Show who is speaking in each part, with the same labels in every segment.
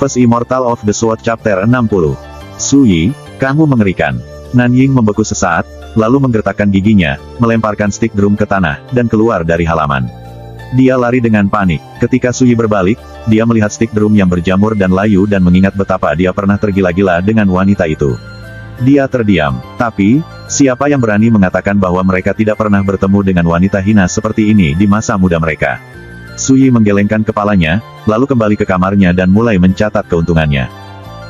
Speaker 1: First Immortal of the Sword Chapter 60. Su Yi, kamu mengerikan. Nanying membeku sesaat, lalu menggertakkan giginya, melemparkan stick drum ke tanah, dan keluar dari halaman. Dia lari dengan panik. Ketika Su Yi berbalik, dia melihat stick drum yang berjamur dan layu dan mengingat betapa dia pernah tergila-gila dengan wanita itu. Dia terdiam. Tapi, siapa yang berani mengatakan bahwa mereka tidak pernah bertemu dengan wanita hina seperti ini di masa muda mereka? Su Yi menggelengkan kepalanya, lalu kembali ke kamarnya dan mulai mencatat keuntungannya.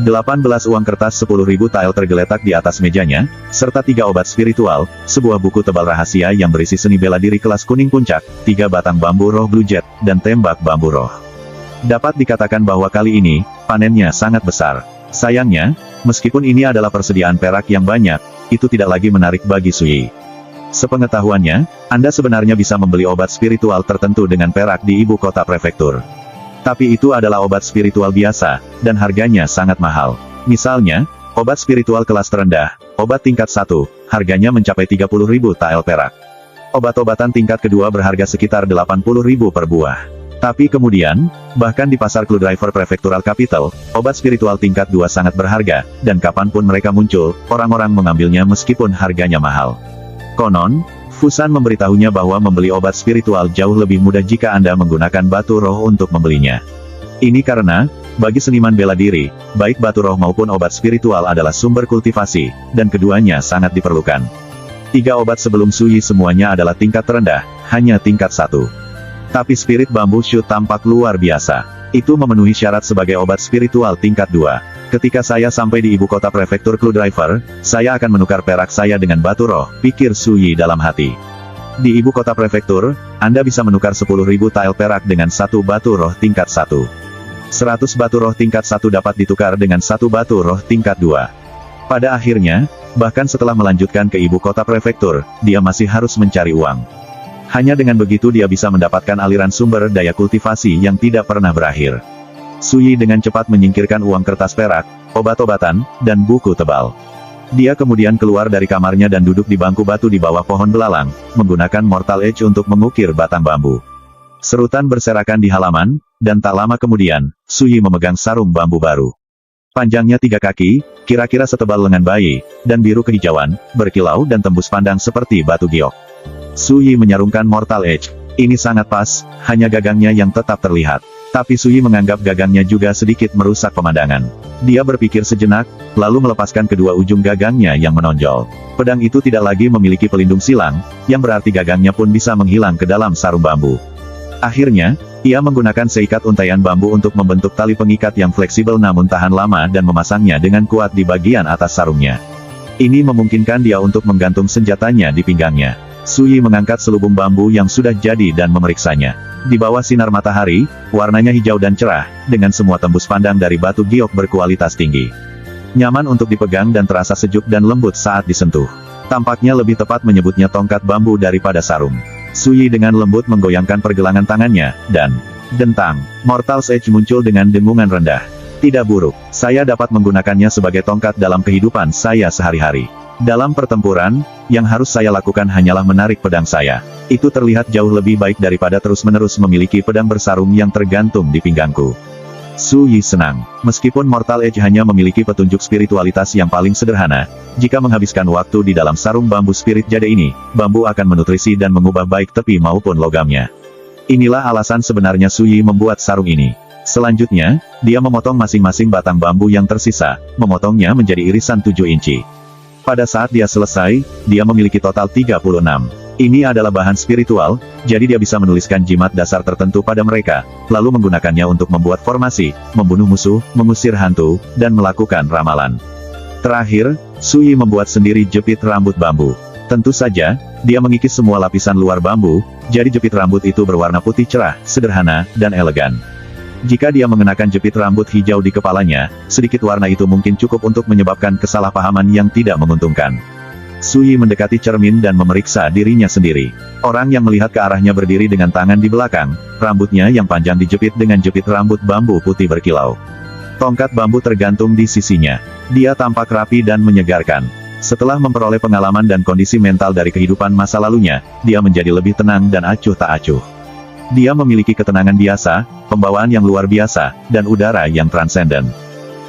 Speaker 1: 18 uang kertas 10.000 tael tergeletak di atas mejanya, serta 3 obat spiritual, sebuah buku tebal rahasia yang berisi seni bela diri kelas kuning puncak, 3 batang bambu roh blue jet, dan tembak bambu roh. Dapat dikatakan bahwa kali ini, panennya sangat besar. Sayangnya, meskipun ini adalah persediaan perak yang banyak, itu tidak lagi menarik bagi Su Yi. Sepengetahuannya, Anda sebenarnya bisa membeli obat spiritual tertentu dengan perak di ibu kota prefektur. Tapi itu adalah obat spiritual biasa, dan harganya sangat mahal. Misalnya, obat spiritual kelas terendah, obat tingkat 1, harganya mencapai 30.000 tael perak. Obat-obatan tingkat kedua berharga sekitar 80.000 per buah. Tapi kemudian, bahkan di pasar Clue Driver Prefectural Capital, obat spiritual tingkat 2 sangat berharga, dan kapanpun mereka muncul, orang-orang mengambilnya meskipun harganya mahal. Konon, Fusan memberitahunya bahwa membeli obat spiritual jauh lebih mudah jika Anda menggunakan batu roh untuk membelinya. Ini karena, bagi seniman bela diri, baik batu roh maupun obat spiritual adalah sumber kultivasi, dan keduanya sangat diperlukan. 3 obat sebelum Su Yi semuanya adalah tingkat terendah, hanya tingkat 1. Tapi spirit bambu shoot tampak luar biasa. Itu memenuhi syarat sebagai obat spiritual tingkat 2. Ketika saya sampai di ibu kota prefektur Clue Driver, saya akan menukar perak saya dengan batu roh, pikir Su Yi dalam hati. Di ibu kota prefektur, Anda bisa menukar 10.000 tael perak dengan 1 batu roh tingkat 1. 100 batu roh tingkat 1 dapat ditukar dengan 1 batu roh tingkat 2. Pada akhirnya, bahkan setelah melanjutkan ke ibu kota prefektur, dia masih harus mencari uang. Hanya dengan begitu dia bisa mendapatkan aliran sumber daya kultivasi yang tidak pernah berakhir. Su Yi dengan cepat menyingkirkan uang kertas perak, obat-obatan, dan buku tebal. Dia kemudian keluar dari kamarnya dan duduk di bangku batu di bawah pohon belalang, menggunakan Mortal Edge untuk mengukir batang bambu. Serutan berserakan di halaman, dan tak lama kemudian, Su Yi memegang sarung bambu baru. Panjangnya 3 kaki, kira-kira setebal lengan bayi, dan biru kehijauan, berkilau dan tembus pandang seperti batu giok. Su Yi menyarungkan Mortal Edge. Ini sangat pas, hanya gagangnya yang tetap terlihat. Tapi Su Yi menganggap gagangnya juga sedikit merusak pemandangan. Dia berpikir sejenak, lalu melepaskan kedua ujung gagangnya yang menonjol. Pedang itu tidak lagi memiliki pelindung silang, yang berarti gagangnya pun bisa menghilang ke dalam sarung bambu. Akhirnya, ia menggunakan seikat untaian bambu untuk membentuk tali pengikat yang fleksibel namun tahan lama dan memasangnya dengan kuat di bagian atas sarungnya. Ini memungkinkan dia untuk menggantung senjatanya di pinggangnya. Su Yi mengangkat selubung bambu yang sudah jadi dan memeriksanya. Di bawah sinar matahari, warnanya hijau dan cerah, dengan semua tembus pandang dari batu giok berkualitas tinggi. Nyaman untuk dipegang dan terasa sejuk dan lembut saat disentuh. Tampaknya lebih tepat menyebutnya tongkat bambu daripada sarung. Su Yi dengan lembut menggoyangkan pergelangan tangannya, dan dentang, Mortal Edge muncul dengan dengungan rendah. Tidak buruk, saya dapat menggunakannya sebagai tongkat dalam kehidupan saya sehari-hari. Dalam pertempuran, yang harus saya lakukan hanyalah menarik pedang saya. Itu terlihat jauh lebih baik daripada terus-menerus memiliki pedang bersarung yang tergantung di pinggangku. Su Yi senang. Meskipun Mortal Edge hanya memiliki petunjuk spiritualitas yang paling sederhana, jika menghabiskan waktu di dalam sarung bambu spirit jade ini, bambu akan menutrisi dan mengubah baik tepi maupun logamnya. Inilah alasan sebenarnya Su Yi membuat sarung ini. Selanjutnya, dia memotong masing-masing batang bambu yang tersisa, memotongnya menjadi irisan 7 inci. Pada saat dia selesai, dia memiliki total 36. Ini adalah bahan spiritual, jadi dia bisa menuliskan jimat dasar tertentu pada mereka, lalu menggunakannya untuk membuat formasi, membunuh musuh, mengusir hantu, dan melakukan ramalan. Terakhir, Su Yi membuat sendiri jepit rambut bambu. Tentu saja, dia mengikis semua lapisan luar bambu, jadi jepit rambut itu berwarna putih cerah, sederhana, dan elegan. Jika dia mengenakan jepit rambut hijau di kepalanya, sedikit warna itu mungkin cukup untuk menyebabkan kesalahpahaman yang tidak menguntungkan. Su Yi mendekati cermin dan memeriksa dirinya sendiri. Orang yang melihat ke arahnya berdiri dengan tangan di belakang, rambutnya yang panjang dijepit dengan jepit rambut bambu putih berkilau. Tongkat bambu tergantung di sisinya. Dia tampak rapi dan menyegarkan. Setelah memperoleh pengalaman dan kondisi mental dari kehidupan masa lalunya, dia menjadi lebih tenang dan acuh tak acuh. Dia memiliki ketenangan biasa, pembawaan yang luar biasa, dan udara yang transenden.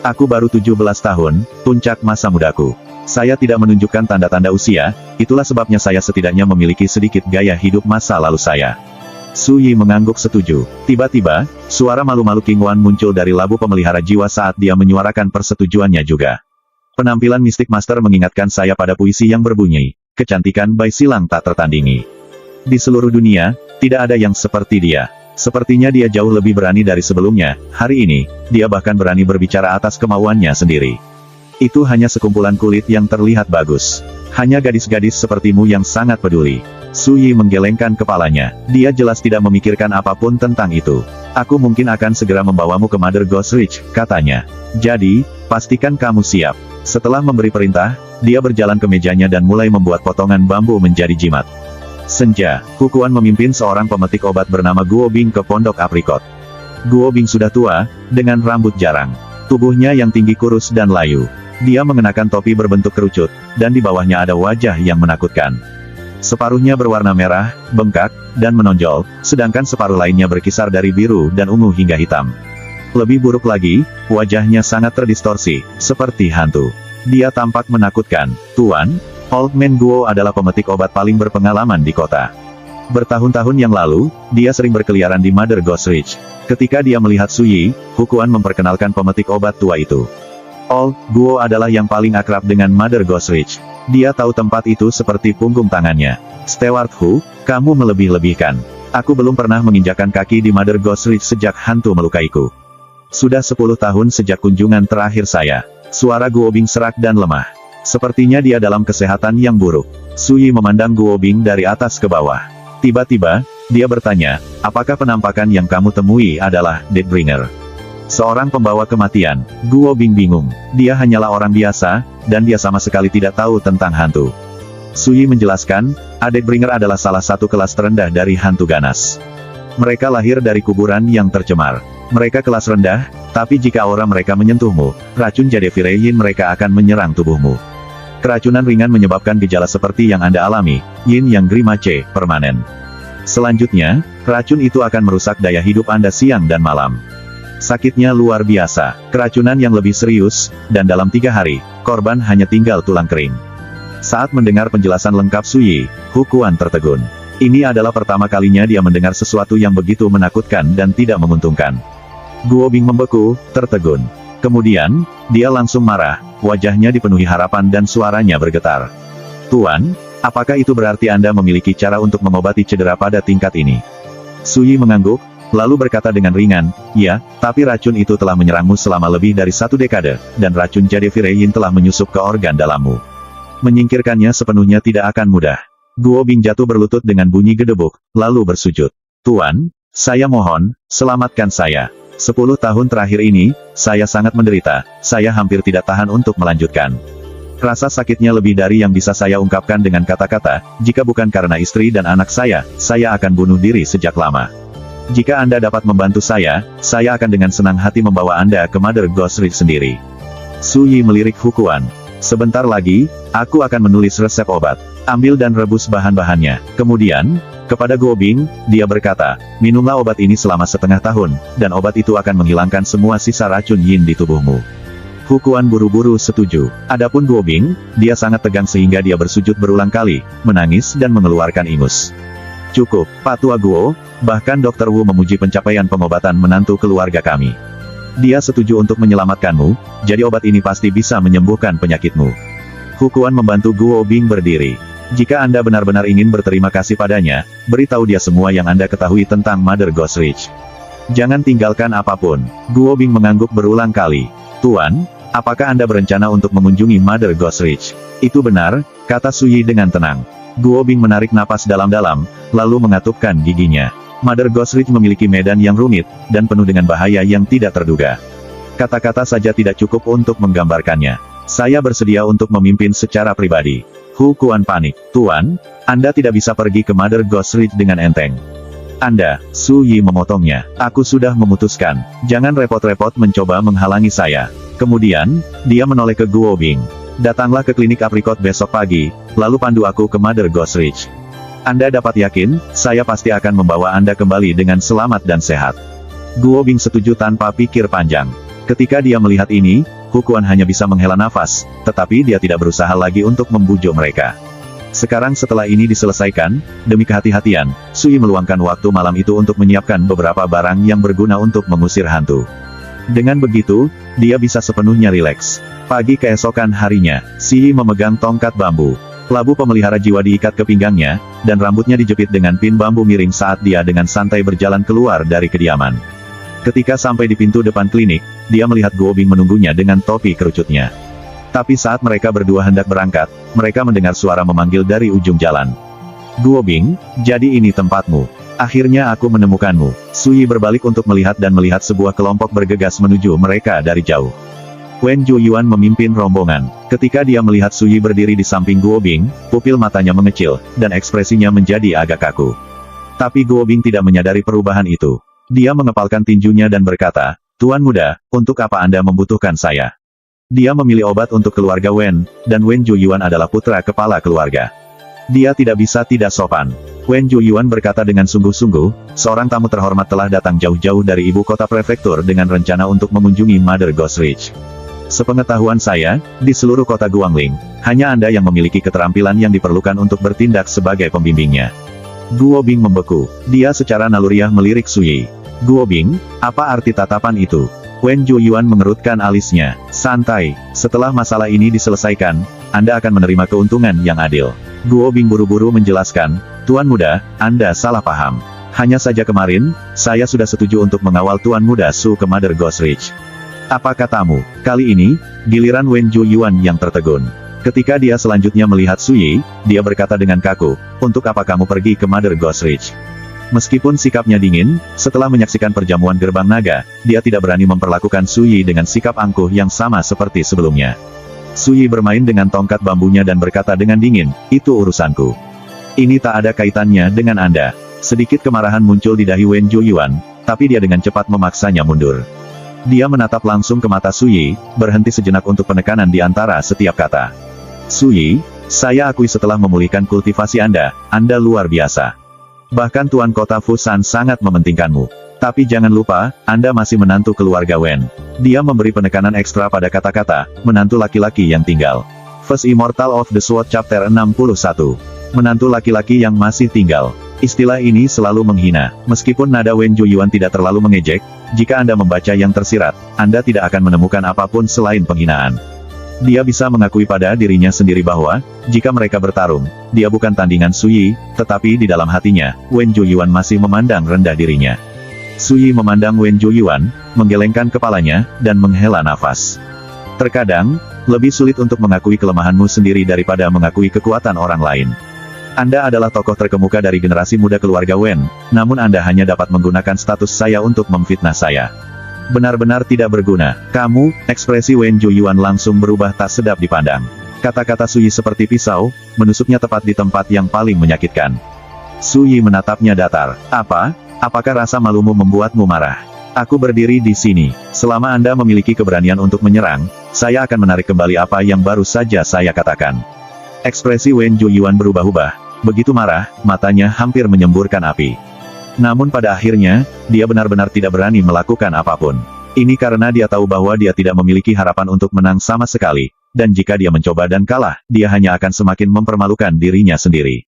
Speaker 1: Aku baru 17 tahun, puncak masa mudaku. Saya tidak menunjukkan tanda-tanda usia, itulah sebabnya saya setidaknya memiliki sedikit gaya hidup masa lalu saya. Su Yi mengangguk setuju. Tiba-tiba, suara malu-malu King Wan muncul dari labu pemelihara jiwa saat dia menyuarakan persetujuannya juga. Penampilan Mystic Master mengingatkan saya pada puisi yang berbunyi, kecantikan Bai Silang tak tertandingi. Di seluruh dunia, tidak ada yang seperti dia. Sepertinya dia jauh lebih berani dari sebelumnya, hari ini, dia bahkan berani berbicara atas kemauannya sendiri. Itu hanya sekumpulan kulit yang terlihat bagus. Hanya gadis-gadis sepertimu yang sangat peduli. Su Yi menggelengkan kepalanya, dia jelas tidak memikirkan apapun tentang itu. Aku mungkin akan segera membawamu ke Mother Ghost Ridge, katanya. Jadi, pastikan kamu siap. Setelah memberi perintah, dia berjalan ke mejanya dan mulai membuat potongan bambu menjadi jimat. Senja, Hukuan memimpin seorang pemetik obat bernama Guo Bing ke pondok aprikot. Guo Bing sudah tua, dengan rambut jarang. Tubuhnya yang tinggi kurus dan layu. Dia mengenakan topi berbentuk kerucut, dan di bawahnya ada wajah yang menakutkan. Separuhnya berwarna merah, bengkak, dan menonjol, sedangkan separuh lainnya berkisar dari biru dan ungu hingga hitam. Lebih buruk lagi, wajahnya sangat terdistorsi, seperti hantu. Dia tampak menakutkan. Tuan, Old Man Guo adalah pemetik obat paling berpengalaman di kota. Bertahun-tahun yang lalu, dia sering berkeliaran di Mother Ghost Ridge. Ketika dia melihat Su Yi, Hukuan memperkenalkan pemetik obat tua itu. Old Guo adalah yang paling akrab dengan Mother Ghost Ridge. Dia tahu tempat itu seperti punggung tangannya. Steward Hu, kamu melebih-lebihkan. Aku belum pernah menginjakan kaki di Mother Ghost Ridge sejak hantu melukaiku. Sudah 10 tahun sejak kunjungan terakhir saya. Suara Guo Bing serak dan lemah. Sepertinya dia dalam kesehatan yang buruk. Su Yi memandang Guo Bing dari atas ke bawah. Tiba-tiba, dia bertanya, apakah penampakan yang kamu temui adalah Deathbringer? Seorang pembawa kematian. Guo Bing bingung. Dia hanyalah orang biasa, dan dia sama sekali tidak tahu tentang hantu. Su Yi menjelaskan, Deathbringer adalah salah satu kelas terendah dari hantu ganas. Mereka lahir dari kuburan yang tercemar. Mereka kelas rendah, tapi jika aura mereka menyentuhmu, racun Jadevireyin mereka akan menyerang tubuhmu. Keracunan ringan menyebabkan gejala seperti yang Anda alami, Yin Yang Grimace, permanen. Selanjutnya, racun itu akan merusak daya hidup Anda siang dan malam. Sakitnya luar biasa, keracunan yang lebih serius, dan dalam 3 hari, korban hanya tinggal tulang kering. Saat mendengar penjelasan lengkap Su Yi, Hukuan tertegun. Ini adalah pertama kalinya dia mendengar sesuatu yang begitu menakutkan dan tidak menguntungkan. Guo Bing membeku, tertegun. Kemudian, dia langsung marah, wajahnya dipenuhi harapan dan suaranya bergetar. Tuan, apakah itu berarti Anda memiliki cara untuk mengobati cedera pada tingkat ini? Su Yi mengangguk, lalu berkata dengan ringan, ya, tapi racun itu telah menyerangmu selama lebih dari 1 dekade, dan racun Jadevireyin telah menyusup ke organ dalammu. Menyingkirkannya sepenuhnya tidak akan mudah. Guo Bing jatuh berlutut dengan bunyi gedebuk, lalu bersujud. Tuan, saya mohon, selamatkan saya. 10 tahun terakhir ini, saya sangat menderita, saya hampir tidak tahan untuk melanjutkan. Rasa sakitnya lebih dari yang bisa saya ungkapkan dengan kata-kata, jika bukan karena istri dan anak saya akan bunuh diri sejak lama. Jika Anda dapat membantu saya akan dengan senang hati membawa Anda ke Mother Ghost Ridge sendiri. Su Yi melirik Hukuan. Sebentar lagi, aku akan menulis resep obat. Ambil dan rebus bahan-bahannya. Kemudian, kepada Guo Bing, dia berkata, minumlah obat ini selama setengah tahun, dan obat itu akan menghilangkan semua sisa racun Yin di tubuhmu. Hukuan buru-buru setuju. Adapun Guo Bing, dia sangat tegang sehingga dia bersujud berulang kali, menangis dan mengeluarkan ingus. Cukup, Pak Tua Guo, bahkan Dr. Wu memuji pencapaian pengobatan menantu keluarga kami. Dia setuju untuk menyelamatkanmu, jadi obat ini pasti bisa menyembuhkan penyakitmu. Hukuan membantu Guo Bing berdiri. Jika Anda benar-benar ingin berterima kasih padanya, beritahu dia semua yang Anda ketahui tentang Mother Ghost Ridge. Jangan tinggalkan apapun. Guo Bing mengangguk berulang kali. Tuan, apakah Anda berencana untuk mengunjungi Mother Ghost Ridge? Itu benar, kata Su Yi dengan tenang. Guo Bing menarik napas dalam-dalam, lalu mengatupkan giginya. Mother Ghost Ridge memiliki medan yang rumit, dan penuh dengan bahaya yang tidak terduga. Kata-kata saja tidak cukup untuk menggambarkannya. Saya bersedia untuk memimpin secara pribadi. Hukuan panik. Tuan, Anda tidak bisa pergi ke Mother Ghost Ridge dengan enteng. Anda, Su Yi memotongnya. Aku sudah memutuskan. Jangan repot-repot mencoba menghalangi saya. Kemudian, dia menoleh ke Guo Bing. Datanglah ke klinik aprikot besok pagi, lalu pandu aku ke Mother Ghost Ridge. Anda dapat yakin, saya pasti akan membawa Anda kembali dengan selamat dan sehat. Guo Bing setuju tanpa pikir panjang. Ketika dia melihat ini, Hu Quan hanya bisa menghela nafas, tetapi dia tidak berusaha lagi untuk membujuk mereka. Sekarang setelah ini diselesaikan, demi kehati-hatian, Sui meluangkan waktu malam itu untuk menyiapkan beberapa barang yang berguna untuk mengusir hantu. Dengan begitu, dia bisa sepenuhnya rileks. Pagi keesokan harinya, Xi memegang tongkat bambu. Labu pemelihara jiwa diikat ke pinggangnya, dan rambutnya dijepit dengan pin bambu miring saat dia dengan santai berjalan keluar dari kediaman. Ketika sampai di pintu depan klinik, dia melihat Guo Bing menunggunya dengan topi kerucutnya. Tapi saat mereka berdua hendak berangkat, mereka mendengar suara memanggil dari ujung jalan. Guo Bing, jadi ini tempatmu. Akhirnya aku menemukanmu. Sui berbalik untuk melihat dan melihat sebuah kelompok bergegas menuju mereka dari jauh. Wen Zhuoyuan memimpin rombongan. Ketika dia melihat Sui berdiri di samping Guo Bing, pupil matanya mengecil, dan ekspresinya menjadi agak kaku. Tapi Guo Bing tidak menyadari perubahan itu. Dia mengepalkan tinjunya dan berkata, "Tuan muda, untuk apa Anda membutuhkan saya?" Dia memilih obat untuk keluarga Wen, dan Wen Zhuoyuan adalah putra kepala keluarga. Dia tidak bisa tidak sopan. Wen Zhuoyuan berkata dengan sungguh-sungguh, seorang tamu terhormat telah datang jauh-jauh dari ibu kota prefektur dengan rencana untuk mengunjungi Mother Ghost Ridge. Sepengetahuan saya, di seluruh kota Guangling, hanya Anda yang memiliki keterampilan yang diperlukan untuk bertindak sebagai pembimbingnya. Guo Bing membeku. Dia secara naluriah melirik Sui. Guo Bing, apa arti tatapan itu? Wen Zhuoyuan mengerutkan alisnya. Santai, setelah masalah ini diselesaikan, Anda akan menerima keuntungan yang adil. Guo Bing buru-buru menjelaskan, Tuan muda, Anda salah paham. Hanya saja kemarin, saya sudah setuju untuk mengawal Tuan muda Su ke Mother Ghost Ridge. Apa katamu? Kali ini, giliran Wen Zhuoyuan yang tertegun. Ketika dia selanjutnya melihat Sui, dia berkata dengan kaku, untuk apa kamu pergi ke Mother Ghost Ridge? Meskipun sikapnya dingin, setelah menyaksikan perjamuan gerbang naga, dia tidak berani memperlakukan Sui dengan sikap angkuh yang sama seperti sebelumnya. Sui bermain dengan tongkat bambunya dan berkata dengan dingin, itu urusanku. Ini tak ada kaitannya dengan Anda. Sedikit kemarahan muncul di dahi Wen Zhuoyuan, tapi dia dengan cepat memaksanya mundur. Dia menatap langsung ke mata Sui, berhenti sejenak untuk penekanan di antara setiap kata. Sui, saya akui setelah memulihkan kultivasi Anda luar biasa. Bahkan Tuan Kota Fusan sangat mementingkanmu. Tapi jangan lupa, Anda masih menantu keluarga Wen. Dia memberi penekanan ekstra pada kata-kata, menantu laki-laki yang tinggal. First Immortal of the Sword Chapter 61. Menantu laki-laki yang masih tinggal. Istilah ini selalu menghina. Meskipun nada Wen Zhuoyuan tidak terlalu mengejek, jika Anda membaca yang tersirat, Anda tidak akan menemukan apapun selain penghinaan. Dia bisa mengakui pada dirinya sendiri bahwa, jika mereka bertarung, dia bukan tandingan Sui, tetapi di dalam hatinya, Wen Zhuoyuan masih memandang rendah dirinya. Sui memandang Wen Zhuoyuan, menggelengkan kepalanya, dan menghela nafas. Terkadang, lebih sulit untuk mengakui kelemahanmu sendiri daripada mengakui kekuatan orang lain. Anda adalah tokoh terkemuka dari generasi muda keluarga Wen, namun Anda hanya dapat menggunakan status saya untuk memfitnah saya. Benar-benar tidak berguna. Kamu, ekspresi Wen Zhuoyuan langsung berubah tak sedap dipandang. Kata-kata Sui seperti pisau, menusuknya tepat di tempat yang paling menyakitkan. Sui menatapnya datar. Apakah rasa malumu membuatmu marah? Aku berdiri di sini. Selama Anda memiliki keberanian untuk menyerang, saya akan menarik kembali apa yang baru saja saya katakan. Ekspresi Wen Zhuoyuan berubah-ubah. Begitu marah, matanya hampir menyemburkan api. Namun pada akhirnya, dia benar-benar tidak berani melakukan apapun. Ini karena dia tahu bahwa dia tidak memiliki harapan untuk menang sama sekali, dan jika dia mencoba dan kalah, dia hanya akan semakin mempermalukan dirinya sendiri.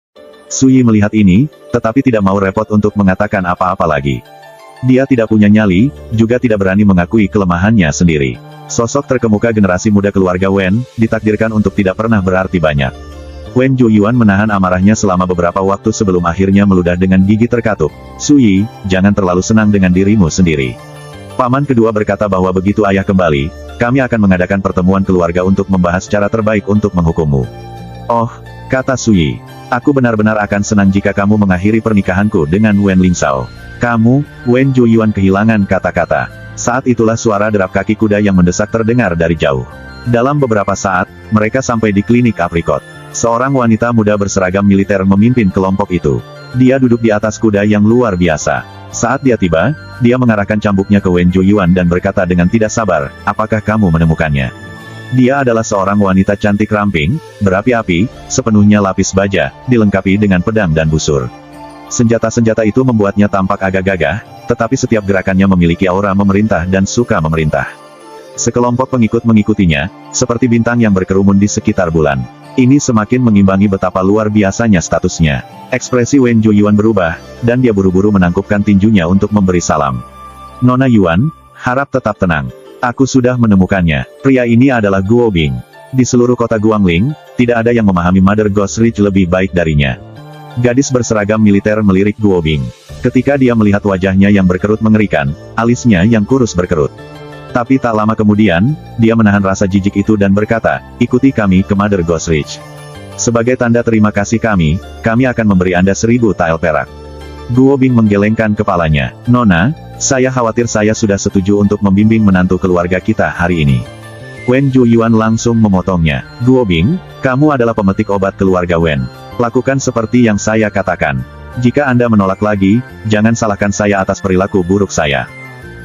Speaker 1: Sui melihat ini, tetapi tidak mau repot untuk mengatakan apa-apa lagi. Dia tidak punya nyali, juga tidak berani mengakui kelemahannya sendiri. Sosok terkemuka generasi muda keluarga Wen, ditakdirkan untuk tidak pernah berarti banyak. Wen Zhuoyuan menahan amarahnya selama beberapa waktu sebelum akhirnya meludah dengan gigi terkatup. Sui, jangan terlalu senang dengan dirimu sendiri. Paman kedua berkata bahwa begitu ayah kembali, kami akan mengadakan pertemuan keluarga untuk membahas cara terbaik untuk menghukummu. Oh, kata Sui, aku benar-benar akan senang jika kamu mengakhiri pernikahanku dengan Wen Lingzhao. Kamu, Wen Zhuoyuan kehilangan kata-kata. Saat itulah suara derap kaki kuda yang mendesak terdengar dari jauh. Dalam beberapa saat, mereka sampai di klinik aprikot. Seorang wanita muda berseragam militer memimpin kelompok itu. Dia duduk di atas kuda yang luar biasa. Saat dia tiba, dia mengarahkan cambuknya ke Wen Zhuoyuan dan berkata dengan tidak sabar, apakah kamu menemukannya? Dia adalah seorang wanita cantik ramping, berapi-api, sepenuhnya lapis baja, dilengkapi dengan pedang dan busur. Senjata-senjata itu membuatnya tampak agak gagah, tetapi setiap gerakannya memiliki aura memerintah dan suka memerintah. Sekelompok pengikut mengikutinya, seperti bintang yang berkerumun di sekitar bulan. Ini semakin mengimbangi betapa luar biasanya statusnya. Ekspresi Wen Zhuoyuan berubah, dan dia buru-buru menangkupkan tinjunya untuk memberi salam. Nona Yuan, harap tetap tenang. Aku sudah menemukannya. Pria ini adalah Guo Bing. Di seluruh kota Guangling, tidak ada yang memahami Mother Ghost Ridge lebih baik darinya. Gadis berseragam militer melirik Guo Bing. Ketika dia melihat wajahnya yang berkerut mengerikan, alisnya yang kurus berkerut. Tapi tak lama kemudian, dia menahan rasa jijik itu dan berkata, ikuti kami ke Mother Ghost Ridge. Sebagai tanda terima kasih kami akan memberi Anda 1000 tael perak. Guo Bing menggelengkan kepalanya. Nona, saya khawatir saya sudah setuju untuk membimbing menantu keluarga kita hari ini. Wen Zhuoyuan langsung memotongnya. Guo Bing, kamu adalah pemetik obat keluarga Wen. Lakukan seperti yang saya katakan. Jika Anda menolak lagi, jangan salahkan saya atas perilaku buruk saya.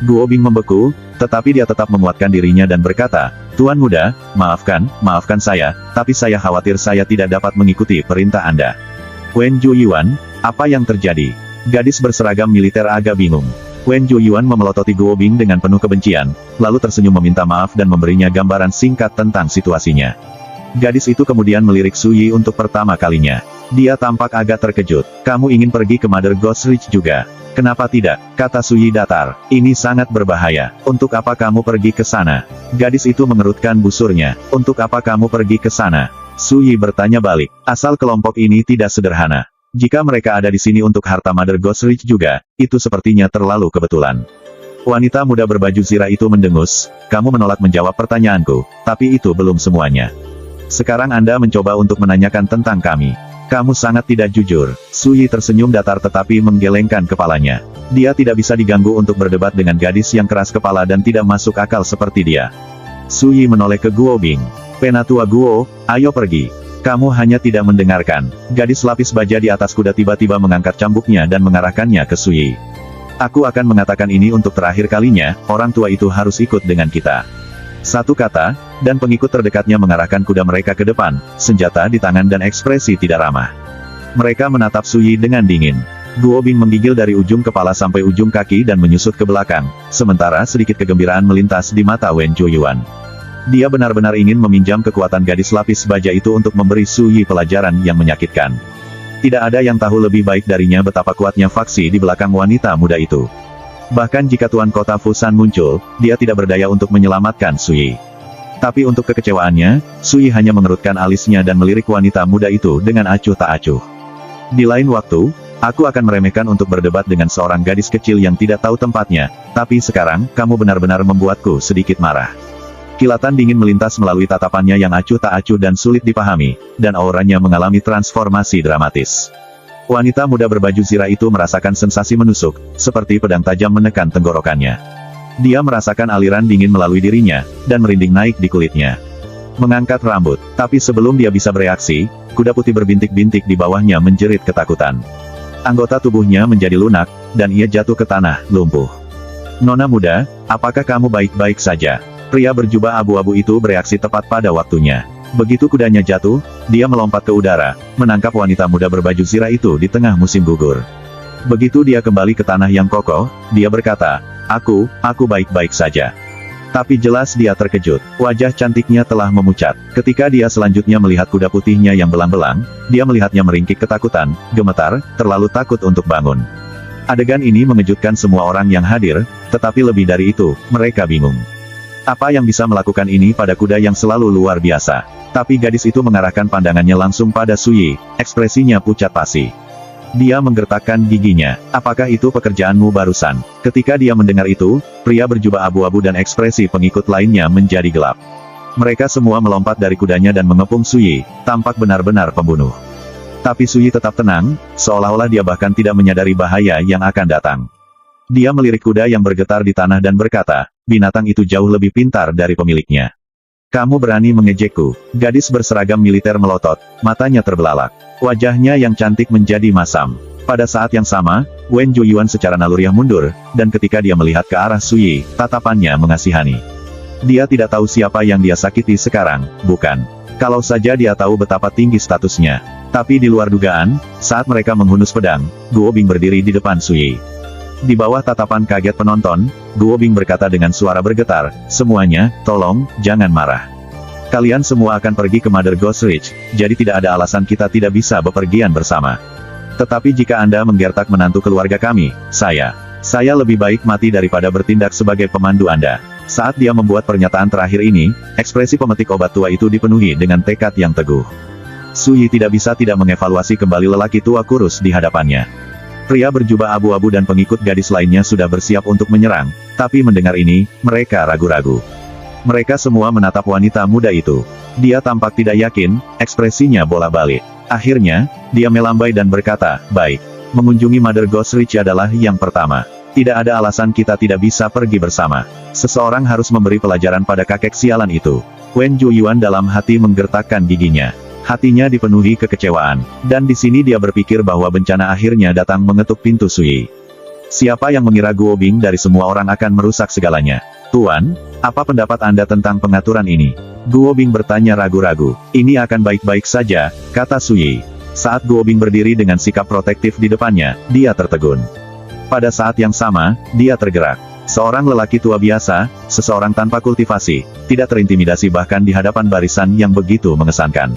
Speaker 1: Guo Bing membeku, tetapi dia tetap menguatkan dirinya dan berkata, Tuan Muda, maafkan saya, tapi saya khawatir saya tidak dapat mengikuti perintah Anda. Wen Zhuoyuan, apa yang terjadi? Gadis berseragam militer agak bingung. Wen Zhuoyuan memelototi Guo Bing dengan penuh kebencian, lalu tersenyum meminta maaf dan memberinya gambaran singkat tentang situasinya. Gadis itu kemudian melirik Su Yi untuk pertama kalinya. Dia tampak agak terkejut. Kamu ingin pergi ke Mother Ghost Ridge juga? Kenapa tidak? Kata Su Yi datar. Ini sangat berbahaya. Untuk apa kamu pergi ke sana? Gadis itu mengerutkan busurnya. Untuk apa kamu pergi ke sana? Su Yi bertanya balik. Asal kelompok ini tidak sederhana. Jika mereka ada di sini untuk harta Mother Ghost Ridge juga, itu sepertinya terlalu kebetulan. Wanita muda berbaju zirah itu mendengus. Kamu menolak menjawab pertanyaanku, tapi itu belum semuanya. Sekarang Anda mencoba untuk menanyakan tentang kami. Kamu sangat tidak jujur. Su Yi tersenyum datar tetapi menggelengkan kepalanya. Dia tidak bisa diganggu untuk berdebat dengan gadis yang keras kepala dan tidak masuk akal seperti dia. Su Yi menoleh ke Guo Bing. Penatua Guo, ayo pergi. Kamu hanya tidak mendengarkan. Gadis lapis baja di atas kuda tiba-tiba mengangkat cambuknya dan mengarahkannya ke Su Yi. Aku akan mengatakan ini untuk terakhir kalinya, orang tua itu harus ikut dengan kita. Satu kata, dan pengikut terdekatnya mengarahkan kuda mereka ke depan, senjata di tangan dan ekspresi tidak ramah. Mereka menatap Su Yi dengan dingin. Guo Bing menggigil dari ujung kepala sampai ujung kaki dan menyusut ke belakang, sementara sedikit kegembiraan melintas di mata Wen Zhuoyuan. Dia benar-benar ingin meminjam kekuatan gadis lapis baja itu untuk memberi Su Yi pelajaran yang menyakitkan. Tidak ada yang tahu lebih baik darinya betapa kuatnya faksi di belakang wanita muda itu. Bahkan jika Tuan Kota Fusan muncul, dia tidak berdaya untuk menyelamatkan Su Yi. Tapi untuk kekecewaannya, Su Yi hanya mengerutkan alisnya dan melirik wanita muda itu dengan acuh tak acuh. Di lain waktu, aku akan meremehkan untuk berdebat dengan seorang gadis kecil yang tidak tahu tempatnya, tapi sekarang, kamu benar-benar membuatku sedikit marah. Kilatan dingin melintas melalui tatapannya yang acuh tak acuh dan sulit dipahami, dan auranya mengalami transformasi dramatis. Wanita muda berbaju zirah itu merasakan sensasi menusuk, seperti pedang tajam menekan tenggorokannya. Dia merasakan aliran dingin melalui dirinya, dan merinding naik di kulitnya. Mengangkat rambut, tapi sebelum dia bisa bereaksi, kuda putih berbintik-bintik di bawahnya menjerit ketakutan. Anggota tubuhnya menjadi lunak, dan ia jatuh ke tanah, lumpuh. Nona muda, apakah kamu baik-baik saja? Pria berjubah abu-abu itu bereaksi tepat pada waktunya. Begitu kudanya jatuh, dia melompat ke udara, menangkap wanita muda berbaju zirah itu di tengah musim gugur. Begitu dia kembali ke tanah yang kokoh, dia berkata, aku baik-baik saja. Tapi jelas dia terkejut, wajah cantiknya telah memucat. Ketika dia selanjutnya melihat kuda putihnya yang belang-belang, dia melihatnya meringkik ketakutan, gemetar, terlalu takut untuk bangun. Adegan ini mengejutkan semua orang yang hadir, tetapi lebih dari itu, mereka bingung. Apa yang bisa melakukan ini pada kuda yang selalu luar biasa? Tapi gadis itu mengarahkan pandangannya langsung pada Su Yi, ekspresinya pucat pasi. Dia menggertakkan giginya. Apakah itu pekerjaanmu barusan? Ketika dia mendengar itu, pria berjubah abu-abu dan ekspresi pengikut lainnya menjadi gelap. Mereka semua melompat dari kudanya dan mengepung Su Yi, tampak benar-benar pembunuh. Tapi Su Yi tetap tenang, seolah-olah dia bahkan tidak menyadari bahaya yang akan datang. Dia melirik kuda yang bergetar di tanah dan berkata, binatang itu jauh lebih pintar dari pemiliknya. Kamu berani mengejekku? Gadis berseragam militer melotot, matanya terbelalak. Wajahnya yang cantik menjadi masam. Pada saat yang sama, Wen Zhuoyuan secara naluriah mundur, dan ketika dia melihat ke arah Su Yi, tatapannya mengasihani. Dia tidak tahu siapa yang dia sakiti sekarang, bukan? Kalau saja dia tahu betapa tinggi statusnya. Tapi di luar dugaan, saat mereka menghunus pedang, Guo Bing berdiri di depan Su Yi. Di bawah tatapan kaget penonton, Guo Bing berkata dengan suara bergetar, "Semuanya, tolong, jangan marah. Kalian semua akan pergi ke Mother Ghost Ridge, jadi tidak ada alasan kita tidak bisa bepergian bersama. Tetapi jika Anda menggertak menantu keluarga kami, saya lebih baik mati daripada bertindak sebagai pemandu Anda." Saat dia membuat pernyataan terakhir ini, ekspresi pemetik obat tua itu dipenuhi dengan tekad yang teguh. Su Yi tidak bisa tidak mengevaluasi kembali lelaki tua kurus di hadapannya. Pria berjubah abu-abu dan pengikut gadis lainnya sudah bersiap untuk menyerang, tapi mendengar ini, mereka ragu-ragu. Mereka semua menatap wanita muda itu. Dia tampak tidak yakin, ekspresinya bola-balik. Akhirnya, dia melambai dan berkata, "Baik. Mengunjungi Mother Ghost Ridge adalah yang pertama. Tidak ada alasan kita tidak bisa pergi bersama. Seseorang harus memberi pelajaran pada kakek sialan itu." Wen Zhuoyuan dalam hati menggertakkan giginya. Hatinya dipenuhi kekecewaan. Dan di sini dia berpikir bahwa bencana akhirnya datang mengetuk pintu Su Yi. Siapa yang mengira Guo Bing dari semua orang akan merusak segalanya? "Tuan, apa pendapat Anda tentang pengaturan ini?" Guo Bing bertanya ragu-ragu. "Ini akan baik-baik saja," kata Su Yi. Saat Guo Bing berdiri dengan sikap protektif di depannya, dia tertegun. Pada saat yang sama, dia tergerak. Seorang lelaki tua biasa, seseorang tanpa kultivasi, tidak terintimidasi bahkan di hadapan barisan yang begitu mengesankan.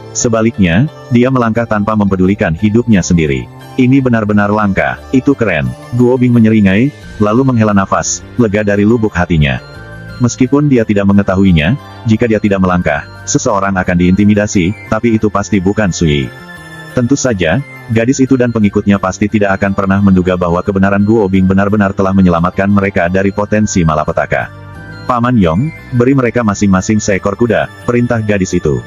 Speaker 1: Sebaliknya, dia melangkah tanpa mempedulikan hidupnya sendiri. Ini benar-benar langka, itu keren. Guo Bing menyeringai, lalu menghela nafas, lega dari lubuk hatinya. Meskipun dia tidak mengetahuinya, jika dia tidak melangkah, seseorang akan diintimidasi, tapi itu pasti bukan Su Yi. Tentu saja, gadis itu dan pengikutnya pasti tidak akan pernah menduga bahwa kebenaran Guo Bing benar-benar telah menyelamatkan mereka dari potensi malapetaka. "Paman Yong, beri mereka masing-masing seekor kuda," perintah gadis itu.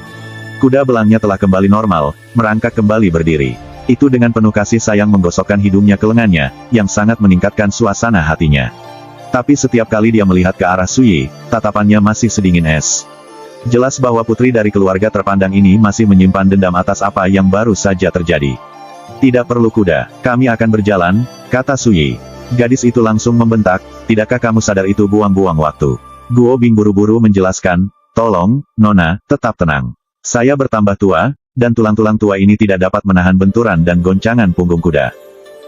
Speaker 1: Kuda belangnya telah kembali normal, merangkak kembali berdiri. Itu dengan penuh kasih sayang menggosokkan hidungnya ke lengannya, yang sangat meningkatkan suasana hatinya. Tapi setiap kali dia melihat ke arah Su Yi, tatapannya masih sedingin es. Jelas bahwa putri dari keluarga terpandang ini masih menyimpan dendam atas apa yang baru saja terjadi. "Tidak perlu kuda, kami akan berjalan," kata Su Yi. Gadis itu langsung membentak, "Tidakkah kamu sadar itu buang-buang waktu?" Guo Bing buru-buru menjelaskan, "Tolong, Nona, tetap tenang. Saya bertambah tua, dan tulang-tulang tua ini tidak dapat menahan benturan dan goncangan punggung kuda.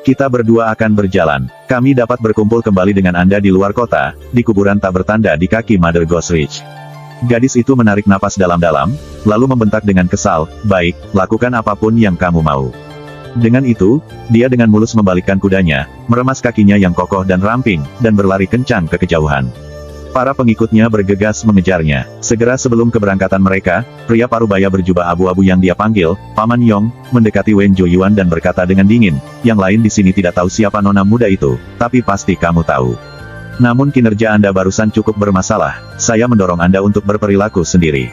Speaker 1: Kita berdua akan berjalan. Kami dapat berkumpul kembali dengan Anda di luar kota, di kuburan tak bertanda di kaki Mother Ghost Ridge." Gadis itu menarik napas dalam-dalam, lalu membentak dengan kesal, "Baik, lakukan apapun yang kamu mau." Dengan itu, dia dengan mulus membalikkan kudanya, meremas kakinya yang kokoh dan ramping, dan berlari kencang ke kejauhan. Para pengikutnya bergegas mengejarnya. Segera sebelum keberangkatan mereka, pria parubaya berjubah abu-abu yang dia panggil, "Paman Yong," mendekati Wen Zhuoyuan dan berkata dengan dingin, "Yang lain di sini tidak tahu siapa nona muda itu, tapi pasti kamu tahu. Namun kinerja Anda barusan cukup bermasalah, saya mendorong Anda untuk berperilaku sendiri."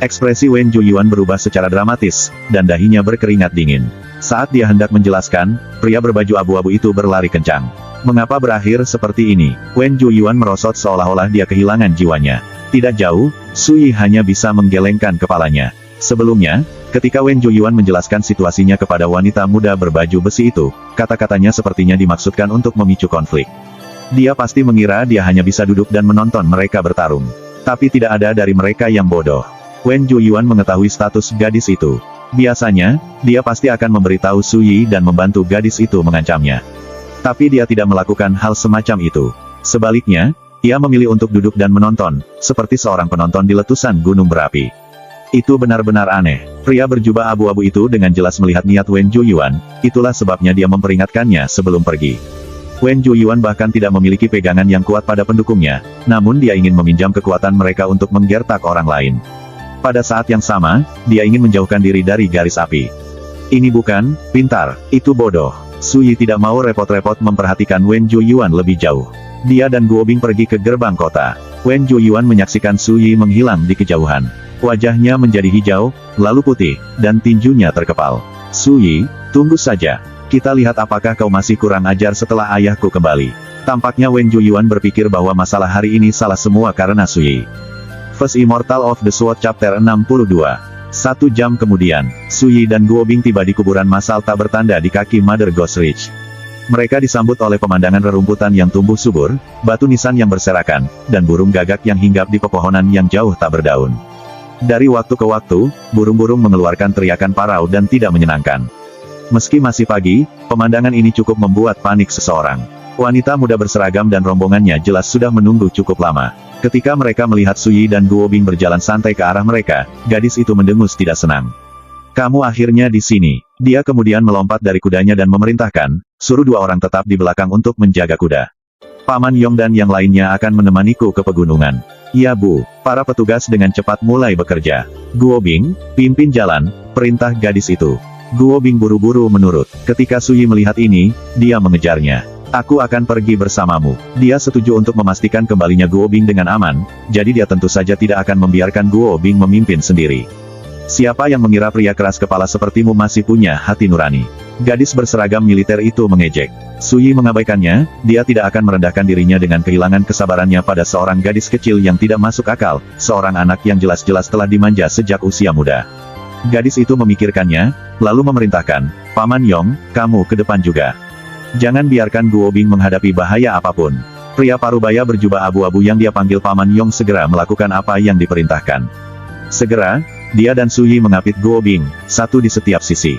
Speaker 1: Ekspresi Wen Zhuoyuan berubah secara dramatis, dan dahinya berkeringat dingin. Saat dia hendak menjelaskan, pria berbaju abu-abu itu berlari kencang. "Mengapa berakhir seperti ini?" Wen Zhuoyuan merosot seolah-olah dia kehilangan jiwanya. Tidak jauh, Su Yi hanya bisa menggelengkan kepalanya. Sebelumnya, ketika Wen Zhuoyuan menjelaskan situasinya kepada wanita muda berbaju besi itu, kata-katanya sepertinya dimaksudkan untuk memicu konflik. Dia pasti mengira dia hanya bisa duduk dan menonton mereka bertarung. Tapi tidak ada dari mereka yang bodoh. Wen Zhuoyuan mengetahui status gadis itu. Biasanya, dia pasti akan memberitahu Su Yi dan membantu gadis itu mengancamnya. Tapi dia tidak melakukan hal semacam itu. Sebaliknya, ia memilih untuk duduk dan menonton, seperti seorang penonton di letusan gunung berapi. Itu benar-benar aneh. Pria berjubah abu-abu itu dengan jelas melihat niat Wen Zhuoyuan, itulah sebabnya dia memperingatkannya sebelum pergi. Wen Zhuoyuan bahkan tidak memiliki pegangan yang kuat pada pendukungnya, namun dia ingin meminjam kekuatan mereka untuk menggertak orang lain. Pada saat yang sama, dia ingin menjauhkan diri dari garis api. Ini bukan pintar, itu bodoh. Su Yi tidak mau repot-repot memperhatikan Wen Zhuoyuan lebih jauh. Dia dan Guo Bing pergi ke gerbang kota. Wen Zhuoyuan menyaksikan Su Yi menghilang di kejauhan. Wajahnya menjadi hijau, lalu putih, dan tinjunya terkepal. "Su Yi, tunggu saja. Kita lihat apakah kau masih kurang ajar setelah ayahku kembali." Tampaknya Wen Zhuoyuan berpikir bahwa masalah hari ini salah semua karena Su Yi. First Immortal of the Sword Chapter 62. 1 jam kemudian, Su Yi dan Guo Bing tiba di kuburan massal tak bertanda di kaki Mother Ghost Ridge. Mereka disambut oleh pemandangan rerumputan yang tumbuh subur, batu nisan yang berserakan, dan burung gagak yang hinggap di pepohonan yang jauh tak berdaun. Dari waktu ke waktu, burung-burung mengeluarkan teriakan parau dan tidak menyenangkan. Meski masih pagi, pemandangan ini cukup membuat panik seseorang. Wanita muda berseragam dan rombongannya jelas sudah menunggu cukup lama. Ketika mereka melihat Suyi dan Guo Bing berjalan santai ke arah mereka, gadis itu mendengus tidak senang. "Kamu akhirnya di sini." Dia kemudian melompat dari kudanya dan memerintahkan, "Suruh 2 orang tetap di belakang untuk menjaga kuda. Paman Yong dan yang lainnya akan menemaniku ke pegunungan." "Ya Bu." Para petugas dengan cepat mulai bekerja. "Guo Bing, pimpin jalan," perintah gadis itu. Guo Bing buru-buru menurut. Ketika Suyi melihat ini, dia mengejarnya. "Aku akan pergi bersamamu." Dia setuju untuk memastikan kembalinya Guo Bing dengan aman, jadi dia tentu saja tidak akan membiarkan Guo Bing memimpin sendiri. "Siapa yang mengira pria keras kepala sepertimu masih punya hati nurani?" Gadis berseragam militer itu mengejek. Suyi mengabaikannya, dia tidak akan merendahkan dirinya dengan kehilangan kesabarannya pada seorang gadis kecil yang tidak masuk akal, seorang anak yang jelas-jelas telah dimanja sejak usia muda. Gadis itu memikirkannya, lalu memerintahkan, "Paman Yong, kamu ke depan juga. Jangan biarkan Guo Bing menghadapi bahaya apapun." Pria parubaya berjubah abu-abu yang dia panggil Paman Yong segera melakukan apa yang diperintahkan. Segera, dia dan Suyi mengapit Guo Bing, satu di setiap sisi.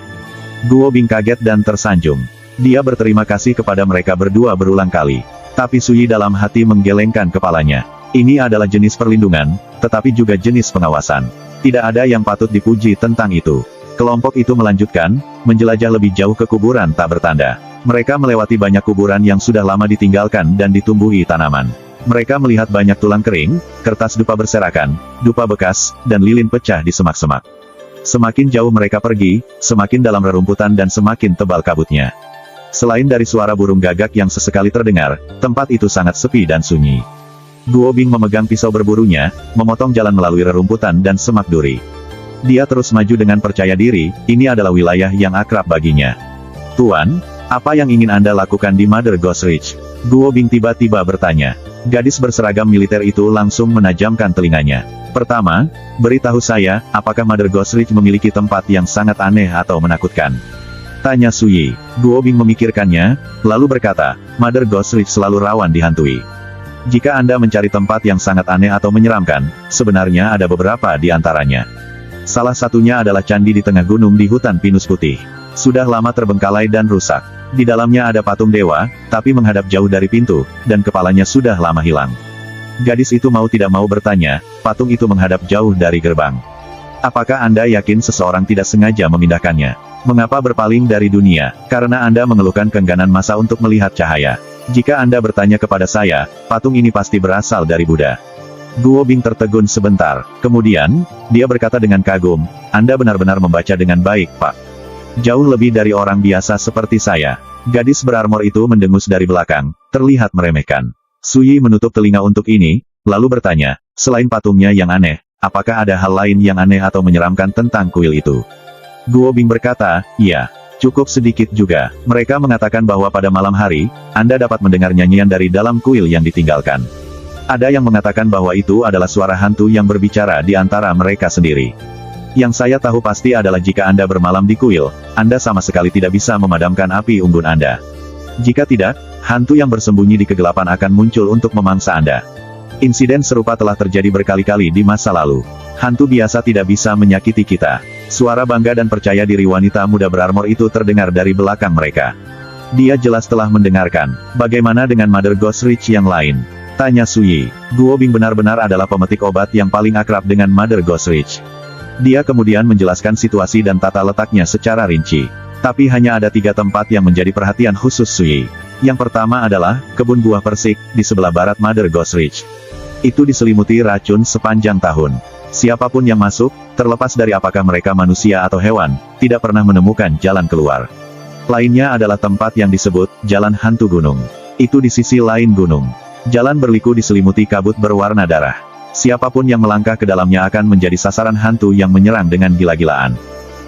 Speaker 1: Guo Bing kaget dan tersanjung. Dia berterima kasih kepada mereka berdua berulang kali. Tapi Suyi dalam hati menggelengkan kepalanya. Ini adalah jenis perlindungan, tetapi juga jenis pengawasan. Tidak ada yang patut dipuji tentang itu. Kelompok itu melanjutkan, menjelajah lebih jauh ke kuburan tak bertanda. Mereka melewati banyak kuburan yang sudah lama ditinggalkan dan ditumbuhi tanaman. Mereka melihat banyak tulang kering, kertas dupa berserakan, dupa bekas, dan lilin pecah di semak-semak. Semakin jauh mereka pergi, semakin dalam rerumputan dan semakin tebal kabutnya. Selain dari suara burung gagak yang sesekali terdengar, tempat itu sangat sepi dan sunyi. Guo Bing memegang pisau berburunya, memotong jalan melalui rerumputan dan semak duri. Dia terus maju dengan percaya diri, ini adalah wilayah yang akrab baginya. "Tuan, apa yang ingin Anda lakukan di Mother Ghost Ridge?" Guo Bing tiba-tiba bertanya. Gadis berseragam militer itu langsung menajamkan telinganya. "Pertama, beritahu saya, apakah Mother Ghost Ridge memiliki tempat yang sangat aneh atau menakutkan?" tanya Suyi. Guo Bing memikirkannya, lalu berkata, "Mother Ghost Ridge selalu rawan dihantui. Jika Anda mencari tempat yang sangat aneh atau menyeramkan, sebenarnya ada beberapa di antaranya. Salah satunya adalah candi di tengah gunung di hutan pinus putih. Sudah lama terbengkalai dan rusak. Di dalamnya ada patung dewa, tapi menghadap jauh dari pintu, dan kepalanya sudah lama hilang." Gadis itu mau tidak mau bertanya, "Patung itu menghadap jauh dari gerbang. Apakah Anda yakin seseorang tidak sengaja memindahkannya? Mengapa berpaling dari dunia? Karena Anda mengeluhkan keengganan masa untuk melihat cahaya. Jika Anda bertanya kepada saya, patung ini pasti berasal dari Buddha." Guo Bing tertegun sebentar. Kemudian, dia berkata dengan kagum, "Anda benar-benar membaca dengan baik, Pak. Jauh lebih dari orang biasa seperti saya." Gadis berarmor itu mendengus dari belakang, terlihat meremehkan. Suyi menutup telinga untuk ini, lalu bertanya, "Selain patungnya yang aneh, apakah ada hal lain yang aneh atau menyeramkan tentang kuil itu?" Guo Bing berkata, "Ya, cukup sedikit juga. Mereka mengatakan bahwa pada malam hari, Anda dapat mendengar nyanyian dari dalam kuil yang ditinggalkan. Ada yang mengatakan bahwa itu adalah suara hantu yang berbicara di antara mereka sendiri. Yang saya tahu pasti adalah jika Anda bermalam di kuil, Anda sama sekali tidak bisa memadamkan api unggun Anda. Jika tidak, hantu yang bersembunyi di kegelapan akan muncul untuk memangsa Anda. Insiden serupa telah terjadi berkali-kali di masa lalu. Hantu biasa tidak bisa menyakiti kita." Suara bangga dan percaya diri wanita muda berarmor itu terdengar dari belakang mereka. Dia jelas telah mendengarkan. "Bagaimana dengan Mother Ghost Ridge yang lain?" tanya Suyi. Guo Bing benar-benar adalah pemetik obat yang paling akrab dengan Mother Ghost Ridge. Dia kemudian menjelaskan situasi dan tata letaknya secara rinci. Tapi hanya ada 3 tempat yang menjadi perhatian khusus Suyi. Yang pertama adalah, kebun buah persik, di sebelah barat Mother Ghost Ridge. Itu diselimuti racun sepanjang tahun. Siapapun yang masuk, terlepas dari apakah mereka manusia atau hewan, tidak pernah menemukan jalan keluar. Lainnya adalah tempat yang disebut, Jalan Hantu Gunung. Itu di sisi lain gunung. Jalan berliku diselimuti kabut berwarna darah. Siapapun yang melangkah ke dalamnya akan menjadi sasaran hantu yang menyerang dengan gila-gilaan.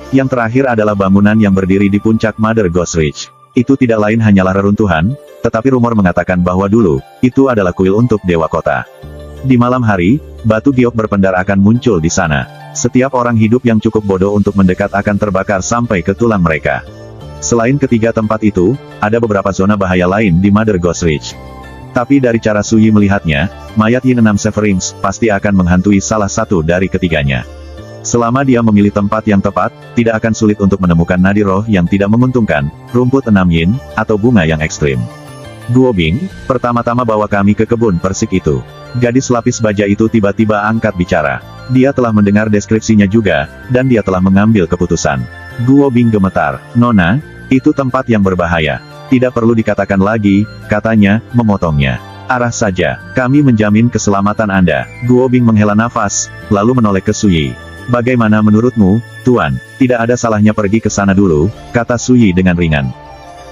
Speaker 1: Yang terakhir adalah bangunan yang berdiri di puncak Mother Ghost Ridge. Itu tidak lain hanyalah reruntuhan, tetapi rumor mengatakan bahwa dulu, itu adalah kuil untuk Dewa Kota. Di malam hari, batu giok berpendar akan muncul di sana. Setiap orang hidup yang cukup bodoh untuk mendekat akan terbakar sampai ke tulang mereka. Selain ketiga tempat itu, ada beberapa zona bahaya lain di Mother Ghost Ridge. Tapi dari cara Suyi melihatnya, mayat Yin 6 Severings pasti akan menghantui salah satu dari ketiganya. Selama dia memilih tempat yang tepat, tidak akan sulit untuk menemukan nadi roh yang tidak menguntungkan, rumput 6 Yin, atau bunga yang ekstrim. Guo Bing, pertama-tama bawa kami ke kebun persik itu. Gadis lapis baja itu tiba-tiba angkat bicara. Dia telah mendengar deskripsinya juga, dan dia telah mengambil keputusan. Guo Bing gemetar. Nona, itu tempat yang berbahaya. Tidak perlu dikatakan lagi, katanya, memotongnya. Arah saja, kami menjamin keselamatan Anda. Guo Bing menghela nafas, lalu menoleh ke Suyi. Bagaimana menurutmu, Tuan? Tidak ada salahnya pergi ke sana dulu, kata Suyi dengan ringan.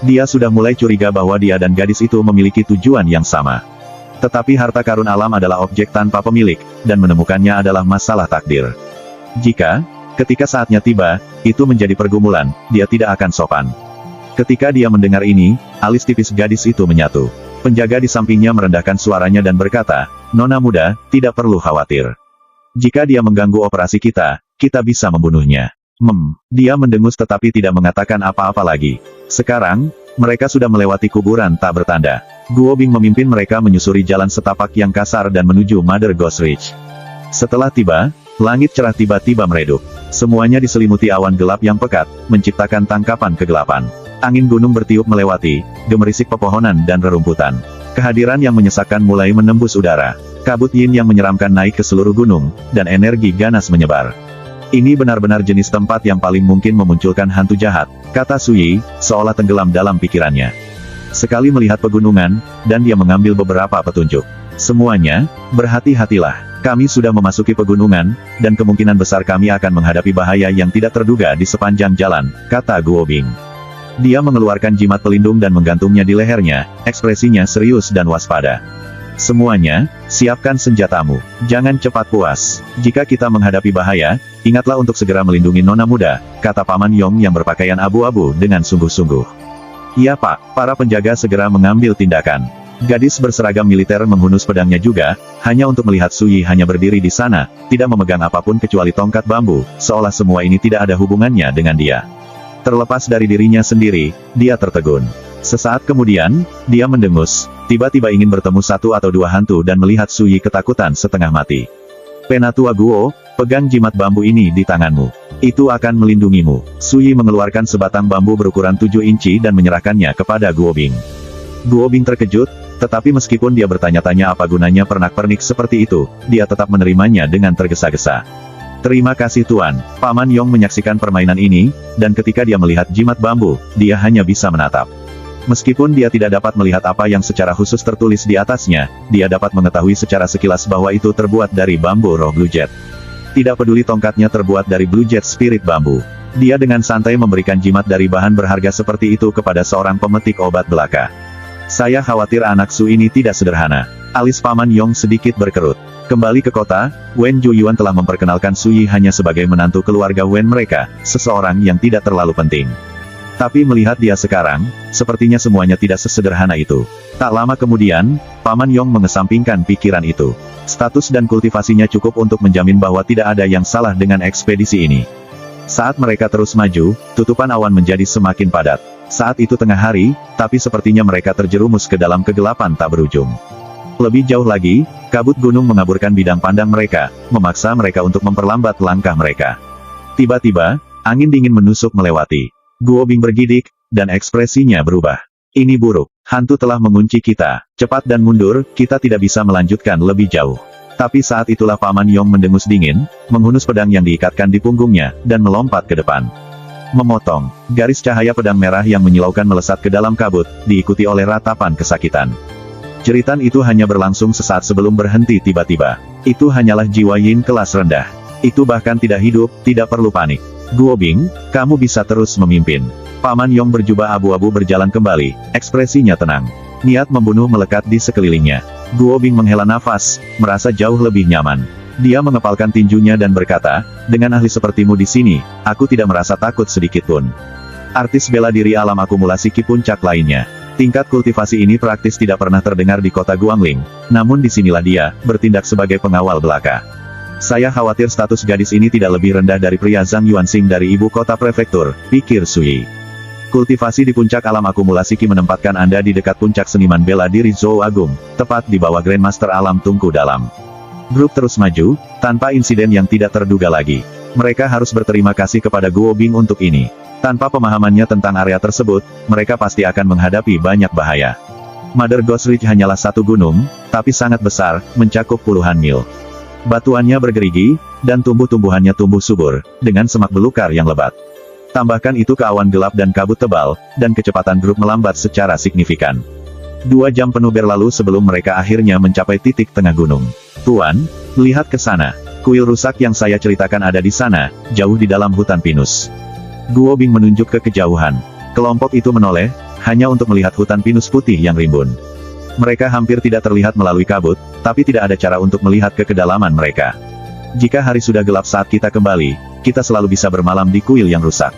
Speaker 1: Dia sudah mulai curiga bahwa dia dan gadis itu memiliki tujuan yang sama. Tetapi harta karun alam adalah objek tanpa pemilik, dan menemukannya adalah masalah takdir. Ketika saatnya tiba, itu menjadi pergumulan, dia tidak akan sopan. Ketika dia mendengar ini, alis tipis gadis itu menyatu. Penjaga di sampingnya merendahkan suaranya dan berkata, Nona muda, tidak perlu khawatir. Jika dia mengganggu operasi kita bisa membunuhnya. Dia mendengus tetapi tidak mengatakan apa-apa lagi. Sekarang, mereka sudah melewati kuburan tak bertanda. Guo Bing memimpin mereka menyusuri jalan setapak yang kasar dan menuju Mother Ghost Ridge. Setelah tiba, langit cerah tiba-tiba meredup. Semuanya diselimuti awan gelap yang pekat, menciptakan tangkapan kegelapan. Angin gunung bertiup melewati, gemerisik pepohonan dan rerumputan. Kehadiran yang menyesakkan mulai menembus udara. Kabut yin yang menyeramkan naik ke seluruh gunung, dan energi ganas menyebar. Ini benar-benar jenis tempat yang paling mungkin memunculkan hantu jahat, kata Suyi, seolah tenggelam dalam pikirannya. Sekali melihat pegunungan, dan dia mengambil beberapa petunjuk. Semuanya, berhati-hatilah. Kami sudah memasuki pegunungan, dan kemungkinan besar kami akan menghadapi bahaya yang tidak terduga di sepanjang jalan, kata Guo Bing. Dia mengeluarkan jimat pelindung dan menggantungnya di lehernya, ekspresinya serius dan waspada. Semuanya, siapkan senjatamu. Jangan cepat puas. Jika kita menghadapi bahaya, ingatlah untuk segera melindungi Nona muda, kata Paman Yong yang berpakaian abu-abu dengan sungguh-sungguh. Iya Pak, para penjaga segera mengambil tindakan. Gadis berseragam militer menghunus pedangnya juga, hanya untuk melihat Suyi hanya berdiri di sana, tidak memegang apapun kecuali tongkat bambu, seolah semua ini tidak ada hubungannya dengan dia. Terlepas dari dirinya sendiri, dia tertegun. Sesaat kemudian, dia mendengus, tiba-tiba ingin bertemu satu atau dua hantu dan melihat Suyi ketakutan setengah mati. Penatua Guo, pegang jimat bambu ini di tanganmu. Itu akan melindungimu. Suyi mengeluarkan sebatang bambu berukuran 7 inci dan menyerahkannya kepada Guo Bing. Guo Bing terkejut, tetapi meskipun dia bertanya-tanya apa gunanya pernak-pernik seperti itu, dia tetap menerimanya dengan tergesa-gesa. Terima kasih Tuan. Paman Yong menyaksikan permainan ini, dan ketika dia melihat jimat bambu, dia hanya bisa menatap. Meskipun dia tidak dapat melihat apa yang secara khusus tertulis di atasnya, dia dapat mengetahui secara sekilas bahwa itu terbuat dari bambu roh Blue Jet. Tidak peduli tongkatnya terbuat dari Blue Jet Spirit bambu. Dia dengan santai memberikan jimat dari bahan berharga seperti itu kepada seorang pemetik obat belaka. Saya khawatir anak Su ini tidak sederhana. Alis Paman Yong sedikit berkerut. Kembali ke kota, Wen Juyuan telah memperkenalkan Suyi hanya sebagai menantu keluarga Wen mereka, seseorang yang tidak terlalu penting. Tapi melihat dia sekarang, sepertinya semuanya tidak sesederhana itu. Tak lama kemudian, Paman Yong mengesampingkan pikiran itu. Status dan kultivasinya cukup untuk menjamin bahwa tidak ada yang salah dengan ekspedisi ini. Saat mereka terus maju, tutupan awan menjadi semakin padat. Saat itu tengah hari, tapi sepertinya mereka terjerumus ke dalam kegelapan tak berujung. Lebih jauh lagi, kabut gunung mengaburkan bidang pandang mereka, memaksa mereka untuk memperlambat langkah mereka. Tiba-tiba, angin dingin menusuk melewati. Guo Bing bergidik, dan ekspresinya berubah. Ini buruk. Hantu telah mengunci kita. Cepat dan mundur, kita tidak bisa melanjutkan lebih jauh. Tapi saat itulah Paman Yong mendengus dingin, menghunus pedang yang diikatkan di punggungnya, dan melompat ke depan. Memotong. Garis cahaya pedang merah yang menyilaukan melesat ke dalam kabut, diikuti oleh ratapan kesakitan. Jeritan itu hanya berlangsung sesaat sebelum berhenti tiba-tiba. Itu hanyalah jiwa yin kelas rendah. Itu bahkan tidak hidup, tidak perlu panik. Guo Bing, kamu bisa terus memimpin. Paman Yong berjubah abu-abu berjalan kembali, ekspresinya tenang. Niat membunuh melekat di sekelilingnya. Guo Bing menghela nafas, merasa jauh lebih nyaman. Dia mengepalkan tinjunya dan berkata, dengan ahli sepertimu di sini, aku tidak merasa takut sedikitpun. Artis bela diri alam akumulasi Ki puncak lainnya. Tingkat kultivasi ini praktis tidak pernah terdengar di kota Guangling, namun disinilah dia, bertindak sebagai pengawal belaka. Saya khawatir status gadis ini tidak lebih rendah dari pria Zhang Yuanxing dari ibu kota prefektur, pikir Suyi. Kultivasi di puncak alam akumulasi Ki menempatkan Anda di dekat puncak seniman bela diri Zhou Agung, tepat di bawah Grandmaster Alam Tungku Dalam. Grup terus maju, tanpa insiden yang tidak terduga lagi. Mereka harus berterima kasih kepada Guo Bing untuk ini. Tanpa pemahamannya tentang area tersebut, mereka pasti akan menghadapi banyak bahaya. Mother Ghost Ridge hanyalah satu gunung, tapi sangat besar, mencakup puluhan mil. Batuannya bergerigi, dan tumbuh-tumbuhannya tumbuh subur, dengan semak belukar yang lebat. Tambahkan itu ke awan gelap dan kabut tebal, dan kecepatan grup melambat secara signifikan. 2 jam penuh berlalu sebelum mereka akhirnya mencapai titik tengah gunung. Tuan, lihat ke sana. Kuil rusak yang saya ceritakan ada di sana, jauh di dalam hutan pinus. Guo Bing menunjuk ke kejauhan. Kelompok itu menoleh, hanya untuk melihat hutan pinus putih yang rimbun. Mereka hampir tidak terlihat melalui kabut, tapi tidak ada cara untuk melihat ke kedalaman mereka. Jika hari sudah gelap saat kita kembali, kita selalu bisa bermalam di kuil yang rusak.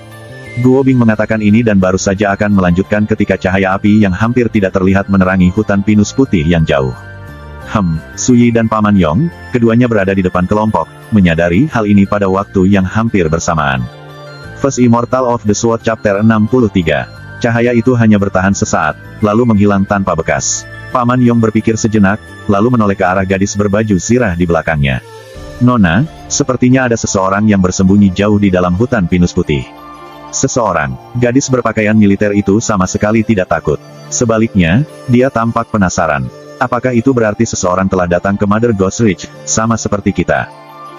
Speaker 1: Guo Bing mengatakan ini dan baru saja akan melanjutkan ketika cahaya api yang hampir tidak terlihat menerangi hutan pinus putih yang jauh. Suyi dan Paman Yong, keduanya berada di depan kelompok, menyadari hal ini pada waktu yang hampir bersamaan. First Immortal of the Sword Chapter 63. Cahaya itu hanya bertahan sesaat, lalu menghilang tanpa bekas. Paman Yong berpikir sejenak, lalu menoleh ke arah gadis berbaju zirah di belakangnya. Nona, sepertinya ada seseorang yang bersembunyi jauh di dalam hutan pinus putih. Seseorang, gadis berpakaian militer itu sama sekali tidak takut. Sebaliknya, dia tampak penasaran. Apakah itu berarti seseorang telah datang ke Mother Ghost Ridge, sama seperti kita?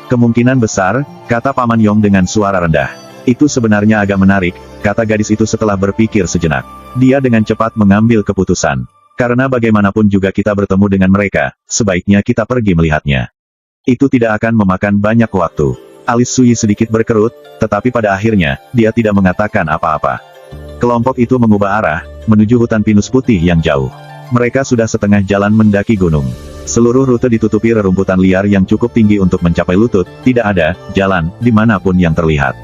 Speaker 1: Kemungkinan besar, kata Paman Yong dengan suara rendah. Itu sebenarnya agak menarik, kata gadis itu setelah berpikir sejenak. Dia dengan cepat mengambil keputusan. Karena bagaimanapun juga kita bertemu dengan mereka, sebaiknya kita pergi melihatnya. Itu tidak akan memakan banyak waktu. Alis Suyi sedikit berkerut, tetapi pada akhirnya, dia tidak mengatakan apa-apa. Kelompok itu mengubah arah, menuju hutan pinus putih yang jauh. Mereka sudah setengah jalan mendaki gunung. Seluruh rute ditutupi rerumputan liar yang cukup tinggi untuk mencapai lutut, tidak ada jalan dimanapun yang terlihat.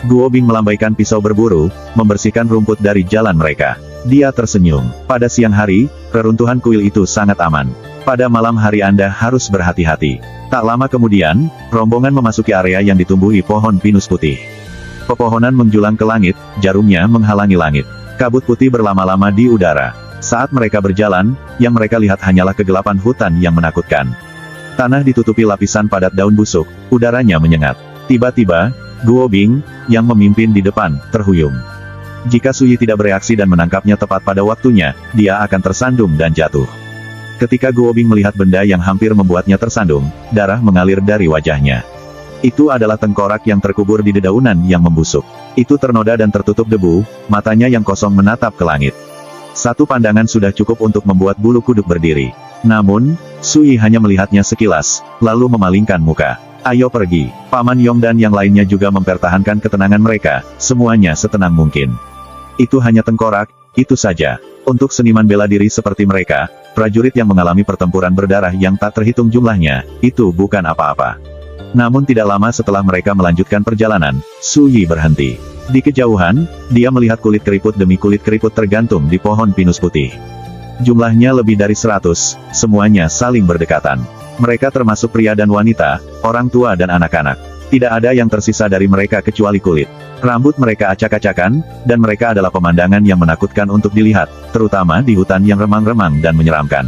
Speaker 1: Guo Bing melambaikan pisau berburu, membersihkan rumput dari jalan mereka. Dia tersenyum. Pada siang hari, reruntuhan kuil itu sangat aman. Pada malam hari Anda harus berhati-hati. Tak lama kemudian, rombongan memasuki area yang ditumbuhi pohon pinus putih. Pepohonan menjulang ke langit, jarumnya menghalangi langit. Kabut putih berlama-lama di udara. Saat mereka berjalan, yang mereka lihat hanyalah kegelapan hutan yang menakutkan. Tanah ditutupi lapisan padat daun busuk, udaranya menyengat. Tiba-tiba, Guo Bing, yang memimpin di depan, terhuyung. Jika Suyi tidak bereaksi dan menangkapnya tepat pada waktunya, dia akan tersandung dan jatuh. Ketika Guo Bing melihat benda yang hampir membuatnya tersandung, darah mengalir dari wajahnya. Itu adalah tengkorak yang terkubur di dedaunan yang membusuk. Itu ternoda dan tertutup debu, matanya yang kosong menatap ke langit. Satu pandangan sudah cukup untuk membuat bulu kuduk berdiri. Namun, Suyi hanya melihatnya sekilas, lalu memalingkan muka. Ayo pergi. Paman Yong dan yang lainnya juga mempertahankan ketenangan mereka, semuanya setenang mungkin. Itu hanya tengkorak, itu saja. Untuk seniman bela diri seperti mereka, prajurit yang mengalami pertempuran berdarah yang tak terhitung jumlahnya, itu bukan apa-apa. Namun tidak lama setelah mereka melanjutkan perjalanan, Suyi berhenti. Di kejauhan, dia melihat kulit keriput demi kulit keriput tergantung di pohon pinus putih. Jumlahnya lebih dari 100, semuanya saling berdekatan. Mereka termasuk pria dan wanita, orang tua dan anak-anak. Tidak ada yang tersisa dari mereka kecuali kulit. Rambut mereka acak-acakan, dan mereka adalah pemandangan yang menakutkan untuk dilihat, terutama di hutan yang remang-remang dan menyeramkan.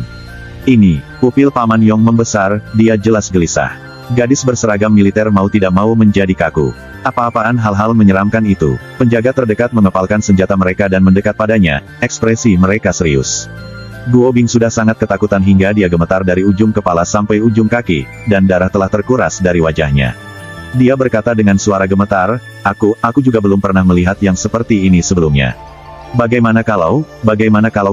Speaker 1: Ini, pupil Paman Yong membesar, dia jelas gelisah. Gadis berseragam militer mau tidak mau menjadi kaku. Apa-apaan hal-hal menyeramkan itu. Penjaga terdekat mengepalkan senjata mereka dan mendekat padanya, ekspresi mereka serius. Guo Bing sudah sangat ketakutan hingga dia gemetar dari ujung kepala sampai ujung kaki, dan darah telah terkuras dari wajahnya. Dia berkata dengan suara gemetar, aku juga belum pernah melihat yang seperti ini sebelumnya. Bagaimana kalau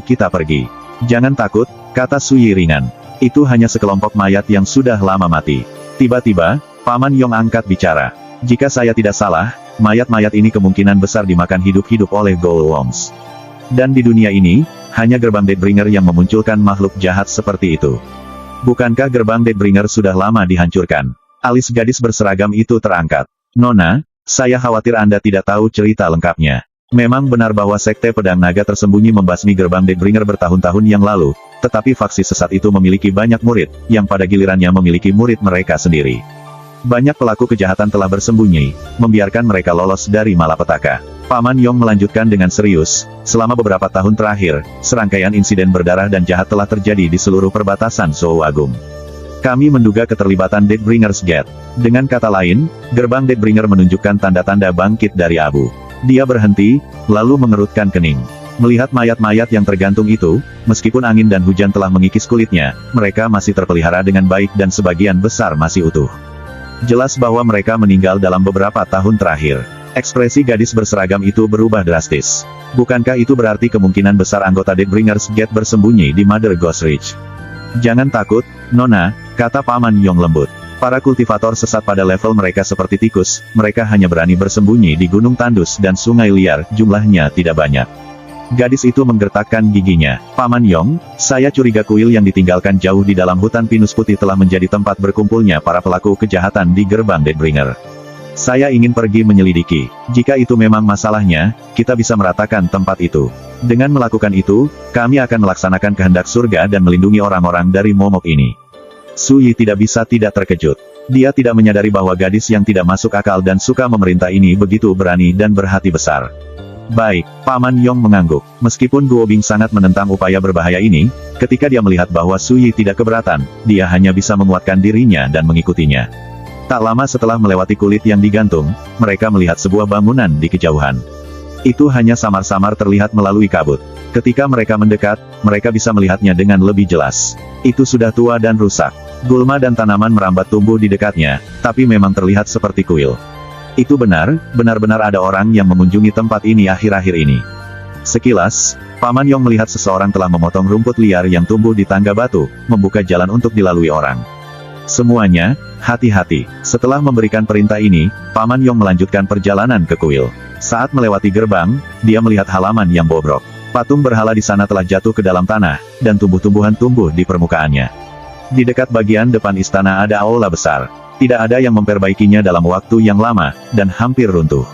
Speaker 1: kita pergi? Jangan takut, kata Suyi ringan. Itu hanya sekelompok mayat yang sudah lama mati. Tiba-tiba, Paman Yong angkat bicara. Jika saya tidak salah, mayat-mayat ini kemungkinan besar dimakan hidup-hidup oleh Ghoul Worms. Dan di dunia ini, hanya gerbang Deathbringer yang memunculkan makhluk jahat seperti itu. Bukankah gerbang Deathbringer sudah lama dihancurkan? Alis gadis berseragam itu terangkat. Nona, saya khawatir Anda tidak tahu cerita lengkapnya. Memang benar bahwa Sekte Pedang Naga tersembunyi membasmi gerbang Deathbringer bertahun-tahun yang lalu, tetapi faksi sesat itu memiliki banyak murid, yang pada gilirannya memiliki murid mereka sendiri. Banyak pelaku kejahatan telah bersembunyi, membiarkan mereka lolos dari malapetaka. Paman Yong melanjutkan dengan serius, selama beberapa tahun terakhir, serangkaian insiden berdarah dan jahat telah terjadi di seluruh perbatasan Sou Agung. Kami menduga keterlibatan Deathbringer's Gate. Dengan kata lain, gerbang Deathbringer menunjukkan tanda-tanda bangkit dari abu. Dia berhenti, lalu mengerutkan kening. Melihat mayat-mayat yang tergantung itu, meskipun angin dan hujan telah mengikis kulitnya, mereka masih terpelihara dengan baik dan sebagian besar masih utuh. Jelas bahwa mereka meninggal dalam beberapa tahun terakhir. Ekspresi gadis berseragam itu berubah drastis. Bukankah itu berarti kemungkinan besar anggota Deathbringer's Gate bersembunyi di Mother Ghost Ridge? Jangan takut, Nona, kata Paman Yong lembut. Para kultivator sesat pada level mereka seperti tikus, mereka hanya berani bersembunyi di gunung tandus dan sungai liar, jumlahnya tidak banyak. Gadis itu menggertakkan giginya. Paman Yong, saya curiga kuil yang ditinggalkan jauh di dalam hutan pinus putih telah menjadi tempat berkumpulnya para pelaku kejahatan di gerbang Deathbringer. Saya ingin pergi menyelidiki. Jika itu memang masalahnya, kita bisa meratakan tempat itu. Dengan melakukan itu, kami akan melaksanakan kehendak surga dan melindungi orang-orang dari momok ini. Su Yi tidak bisa tidak terkejut. Dia tidak menyadari bahwa gadis yang tidak masuk akal dan suka memerintah ini begitu berani dan berhati besar. Baik, Paman Yong mengangguk. Meskipun Guo Bing sangat menentang upaya berbahaya ini, ketika dia melihat bahwa Su Yi tidak keberatan, dia hanya bisa menguatkan dirinya dan mengikutinya. Tak lama setelah melewati kulit yang digantung, mereka melihat sebuah bangunan di kejauhan. Itu hanya samar-samar terlihat melalui kabut. Ketika mereka mendekat, mereka bisa melihatnya dengan lebih jelas. Itu sudah tua dan rusak. Gulma dan tanaman merambat tumbuh di dekatnya, tapi memang terlihat seperti kuil. Itu benar-benar ada orang yang mengunjungi tempat ini akhir-akhir ini. Sekilas, Paman Yong melihat seseorang telah memotong rumput liar yang tumbuh di tangga batu, membuka jalan untuk dilalui orang. Semuanya, hati-hati. Setelah memberikan perintah ini, Paman Yong melanjutkan perjalanan ke kuil. Saat melewati gerbang, dia melihat halaman yang bobrok. Patung berhala di sana telah jatuh ke dalam tanah, dan tumbuh-tumbuhan tumbuh di permukaannya. Di dekat bagian depan istana ada aula besar. Tidak ada yang memperbaikinya dalam waktu yang lama, dan hampir runtuh.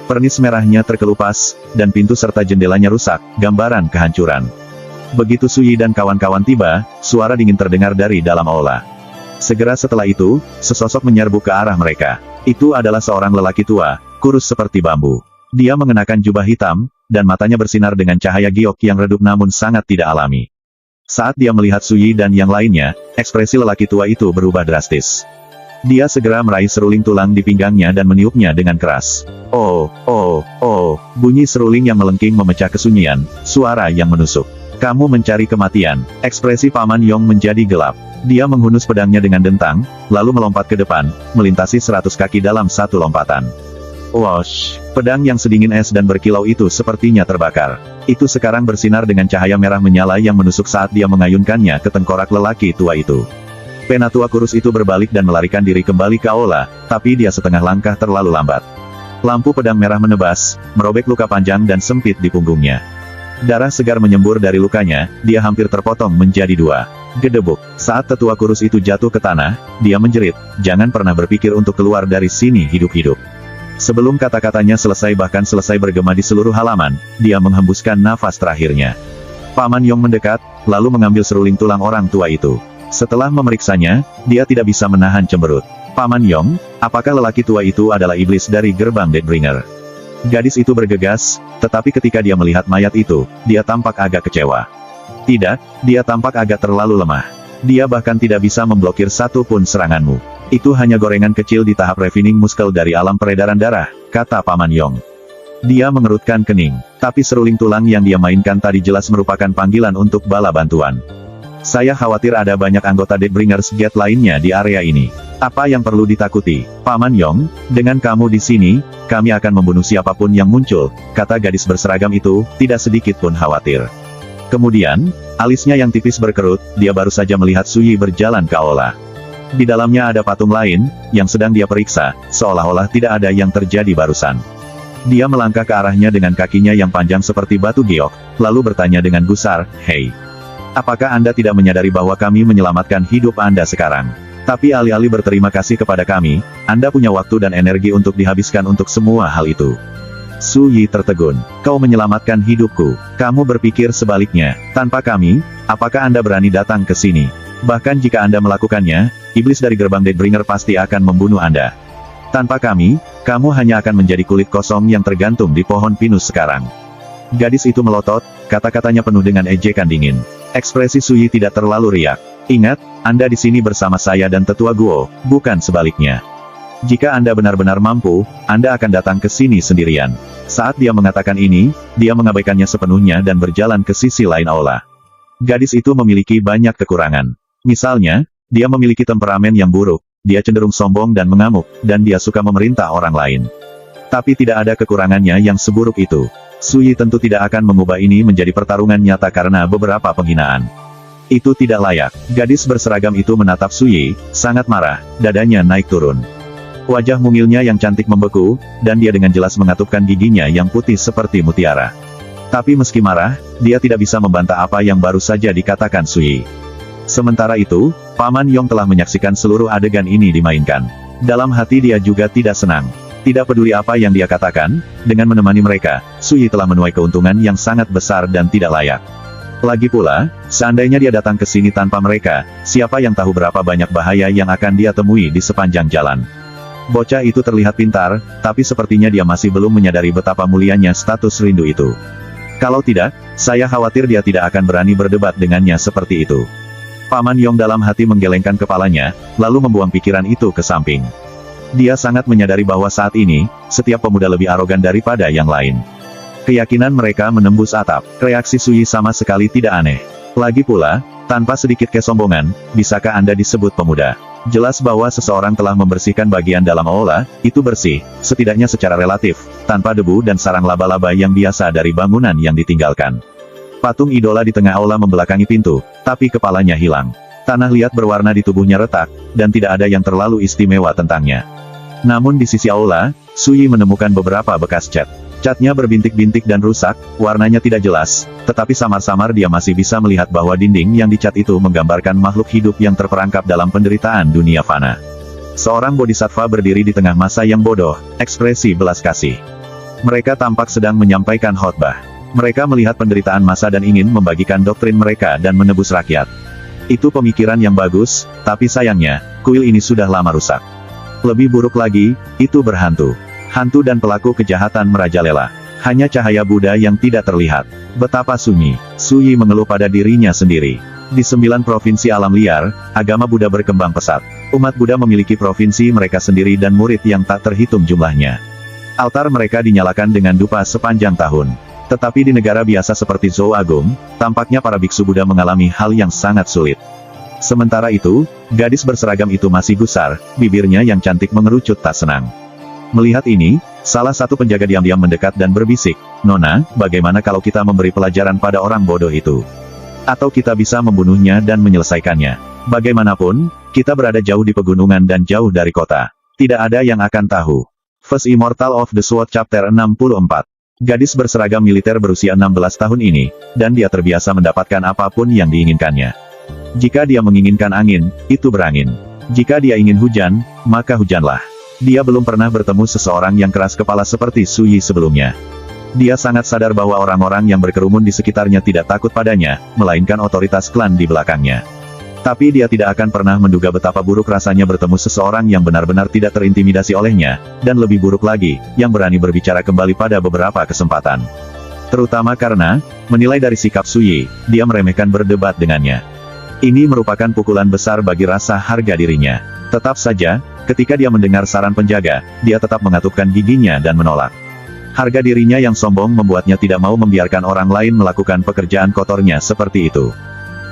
Speaker 1: Pernis merahnya terkelupas, dan pintu serta jendelanya rusak, gambaran kehancuran. Begitu Su Yi dan kawan-kawan tiba, suara dingin terdengar dari dalam aula. Segera setelah itu, sesosok menyerbu ke arah mereka. Itu adalah seorang lelaki tua, kurus seperti bambu. Dia mengenakan jubah hitam, dan matanya bersinar dengan cahaya giok yang redup namun sangat tidak alami. Saat dia melihat Su Yi dan yang lainnya, ekspresi lelaki tua itu berubah drastis. Dia segera meraih seruling tulang di pinggangnya dan meniupnya dengan keras. Oh, bunyi seruling yang melengking memecah kesunyian, suara yang menusuk. Kamu mencari kematian. Ekspresi Paman Yong menjadi gelap. Dia menghunus pedangnya dengan dentang, lalu melompat ke depan, melintasi 100 kaki dalam satu lompatan. Wosh! Pedang yang sedingin es dan berkilau itu sepertinya terbakar. Itu sekarang bersinar dengan cahaya merah menyala yang menusuk saat dia mengayunkannya ke tengkorak lelaki tua itu. Penatua kurus itu berbalik dan melarikan diri kembali ke aula, tapi dia setengah langkah terlalu lambat. Lampu pedang merah menebas, merobek luka panjang dan sempit di punggungnya. Darah segar menyembur dari lukanya, dia hampir terpotong menjadi dua. Gedebuk. Saat tetua kurus itu jatuh ke tanah, dia menjerit, jangan pernah berpikir untuk keluar dari sini hidup-hidup. Sebelum kata-katanya selesai bahkan selesai bergema di seluruh halaman, dia menghembuskan nafas terakhirnya. Paman Yong mendekat, lalu mengambil seruling tulang orang tua itu. Setelah memeriksanya, dia tidak bisa menahan cemberut. Paman Yong, apakah lelaki tua itu adalah iblis dari gerbang Deathbringer? Gadis itu bergegas, tetapi ketika dia melihat mayat itu, dia tampak agak kecewa. Tidak, dia tampak agak terlalu lemah. Dia bahkan tidak bisa memblokir satu pun seranganmu. Itu hanya gorengan kecil di tahap refining muskel dari alam peredaran darah, kata Paman Yong. Dia mengerutkan kening, tapi seruling tulang yang dia mainkan tadi jelas merupakan panggilan untuk bala bantuan. Saya khawatir ada banyak anggota Deathbringer's Gate lainnya di area ini. Apa yang perlu ditakuti, Paman Yong? Dengan kamu di sini, kami akan membunuh siapapun yang muncul, kata gadis berseragam itu, tidak sedikit pun khawatir. Kemudian, alisnya yang tipis berkerut, dia baru saja melihat Su Yi berjalan ke aula. Di dalamnya ada patung lain, yang sedang dia periksa, seolah-olah tidak ada yang terjadi barusan. Dia melangkah ke arahnya dengan kakinya yang panjang seperti batu giok, lalu bertanya dengan gusar, hei. Apakah Anda tidak menyadari bahwa kami menyelamatkan hidup Anda sekarang? Tapi alih-alih berterima kasih kepada kami, Anda punya waktu dan energi untuk dihabiskan untuk semua hal itu. Su Yi tertegun. Kau menyelamatkan hidupku. Kamu berpikir sebaliknya. Tanpa kami, apakah Anda berani datang ke sini? Bahkan jika Anda melakukannya, iblis dari gerbang Deathbringer pasti akan membunuh Anda. Tanpa kami, kamu hanya akan menjadi kulit kosong yang tergantung di pohon pinus sekarang. Gadis itu melotot, kata-katanya penuh dengan ejekan dingin. Ekspresi Suyi tidak terlalu riak. Ingat, Anda di sini bersama saya dan tetua Guo, bukan sebaliknya. Jika Anda benar-benar mampu, Anda akan datang ke sini sendirian. Saat dia mengatakan ini, dia mengabaikannya sepenuhnya dan berjalan ke sisi lain aula. Gadis itu memiliki banyak kekurangan. Misalnya, dia memiliki temperamen yang buruk, dia cenderung sombong dan mengamuk, dan dia suka memerintah orang lain. Tapi tidak ada kekurangannya yang seburuk itu. Suyi tentu tidak akan mengubah ini menjadi pertarungan nyata karena beberapa penghinaan. Itu tidak layak. Gadis berseragam itu menatap Suyi, sangat marah, dadanya naik turun. Wajah mungilnya yang cantik membeku, dan dia dengan jelas mengatupkan giginya yang putih seperti mutiara. Tapi meski marah, dia tidak bisa membantah apa yang baru saja dikatakan Suyi. Sementara itu, Paman Yong telah menyaksikan seluruh adegan ini dimainkan. Dalam hati dia juga tidak senang. Tidak peduli apa yang dia katakan, dengan menemani mereka, Suyi telah menuai keuntungan yang sangat besar dan tidak layak. Lagi pula, seandainya dia datang ke sini tanpa mereka, siapa yang tahu berapa banyak bahaya yang akan dia temui di sepanjang jalan. Bocah itu terlihat pintar, tapi sepertinya dia masih belum menyadari betapa mulianya status rindu itu. Kalau tidak, saya khawatir dia tidak akan berani berdebat dengannya seperti itu. Paman Yong dalam hati menggelengkan kepalanya, lalu membuang pikiran itu ke samping. Dia sangat menyadari bahwa saat ini, setiap pemuda lebih arogan daripada yang lain. Keyakinan mereka menembus atap. Reaksi Suyi sama sekali tidak aneh. Lagi pula, tanpa sedikit kesombongan, bisakah Anda disebut pemuda? Jelas bahwa seseorang telah membersihkan bagian dalam aula, itu bersih, setidaknya secara relatif, tanpa debu dan sarang laba-laba yang biasa dari bangunan yang ditinggalkan. Patung idola di tengah aula membelakangi pintu, tapi kepalanya hilang. Tanah liat berwarna di tubuhnya retak, dan tidak ada yang terlalu istimewa tentangnya. Namun di sisi aula, Suyi menemukan beberapa bekas cat. Catnya berbintik-bintik dan rusak, warnanya tidak jelas, tetapi samar-samar dia masih bisa melihat bahwa dinding yang dicat itu menggambarkan makhluk hidup yang terperangkap dalam penderitaan dunia fana. Seorang bodhisattva berdiri di tengah masa yang bodoh, ekspresi belas kasih. Mereka tampak sedang menyampaikan khotbah. Mereka melihat penderitaan masa dan ingin membagikan doktrin mereka dan menebus rakyat. Itu pemikiran yang bagus, tapi sayangnya, kuil ini sudah lama rusak. Lebih buruk lagi, itu berhantu. Hantu dan pelaku kejahatan merajalela. Hanya cahaya Buddha yang tidak terlihat. Betapa sunyi. Suyi mengeluh pada dirinya sendiri. Di 9 provinsi alam liar, agama Buddha berkembang pesat. Umat Buddha memiliki provinsi mereka sendiri dan murid yang tak terhitung jumlahnya. Altar mereka dinyalakan dengan dupa sepanjang tahun. Tetapi di negara biasa seperti Zhou Agung, tampaknya para biksu Buddha mengalami hal yang sangat sulit. Sementara itu, gadis berseragam itu masih gusar, bibirnya yang cantik mengerucut tak senang. Melihat ini, salah satu penjaga diam-diam mendekat dan berbisik, "Nona, bagaimana kalau kita memberi pelajaran pada orang bodoh itu? Atau kita bisa membunuhnya dan menyelesaikannya. Bagaimanapun, kita berada jauh di pegunungan dan jauh dari kota. Tidak ada yang akan tahu." First Immortal of the Sword Chapter 64. Gadis berseragam militer berusia 16 tahun ini, dan dia terbiasa mendapatkan apapun yang diinginkannya. Jika dia menginginkan angin, itu berangin. Jika dia ingin hujan, maka hujanlah. Dia belum pernah bertemu seseorang yang keras kepala seperti Suyi sebelumnya. Dia sangat sadar bahwa orang-orang yang berkerumun di sekitarnya tidak takut padanya, melainkan otoritas klan di belakangnya. Tapi dia tidak akan pernah menduga betapa buruk rasanya bertemu seseorang yang benar-benar tidak terintimidasi olehnya, dan lebih buruk lagi, yang berani berbicara kembali pada beberapa kesempatan. Terutama karena, menilai dari sikap Suyi, dia meremehkan berdebat dengannya. Ini merupakan pukulan besar bagi rasa harga dirinya. Tetap saja, ketika dia mendengar saran penjaga, dia tetap mengatupkan giginya dan menolak. Harga dirinya yang sombong membuatnya tidak mau membiarkan orang lain melakukan pekerjaan kotornya seperti itu.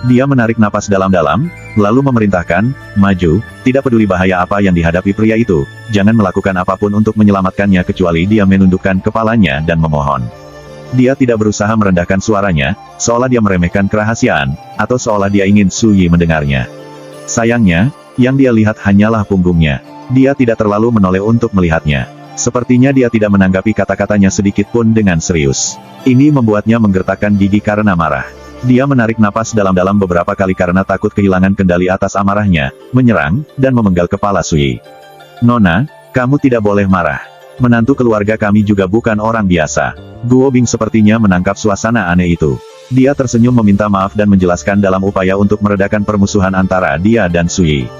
Speaker 1: Dia menarik napas dalam-dalam, lalu memerintahkan, "Maju, tidak peduli bahaya apa yang dihadapi pria itu, jangan melakukan apapun untuk menyelamatkannya kecuali dia menundukkan kepalanya dan memohon." Dia tidak berusaha merendahkan suaranya, seolah dia meremehkan kerahasiaan, atau seolah dia ingin Suyi mendengarnya. Sayangnya, yang dia lihat hanyalah punggungnya. Dia tidak terlalu menoleh untuk melihatnya. Sepertinya dia tidak menanggapi kata-katanya sedikit pun dengan serius. Ini membuatnya menggertakkan gigi karena marah. Dia menarik napas dalam-dalam beberapa kali karena takut kehilangan kendali atas amarahnya, menyerang, dan memenggal kepala Suyi. "Nona, kamu tidak boleh marah. Menantu keluarga kami juga bukan orang biasa." Guo Bing sepertinya menangkap suasana aneh itu. Dia tersenyum meminta maaf dan menjelaskan dalam upaya untuk meredakan permusuhan antara dia dan Suyi.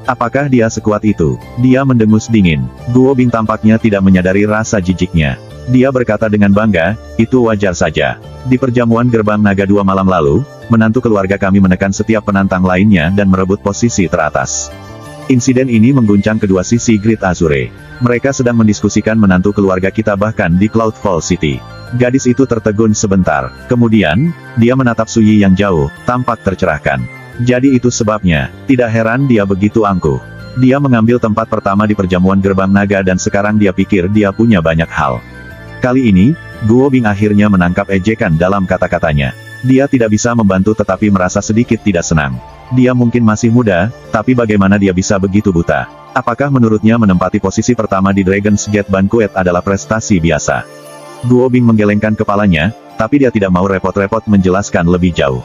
Speaker 1: Apakah dia sekuat itu? Dia mendengus dingin. Guo Bing tampaknya tidak menyadari rasa jijiknya. Dia berkata dengan bangga, itu wajar saja. Di perjamuan gerbang naga 2 malam lalu, menantu keluarga kami menekan setiap penantang lainnya dan merebut posisi teratas. Insiden ini mengguncang kedua sisi Great Azure. Mereka sedang mendiskusikan menantu keluarga kita bahkan di Cloudfall City. Gadis itu tertegun sebentar. Kemudian, dia menatap Suyi yang jauh, tampak tercerahkan. Jadi itu sebabnya, tidak heran dia begitu angkuh. Dia mengambil tempat pertama di perjamuan gerbang naga dan sekarang dia pikir dia punya banyak hal. Kali ini, Guo Bing akhirnya menangkap ejekan dalam kata-katanya. Dia tidak bisa membantu tetapi merasa sedikit tidak senang. Dia mungkin masih muda, tapi bagaimana dia bisa begitu buta? Apakah menurutnya menempati posisi pertama di Dragon's Gate Banquet adalah prestasi biasa? Guo Bing menggelengkan kepalanya, tapi dia tidak mau repot-repot menjelaskan lebih jauh.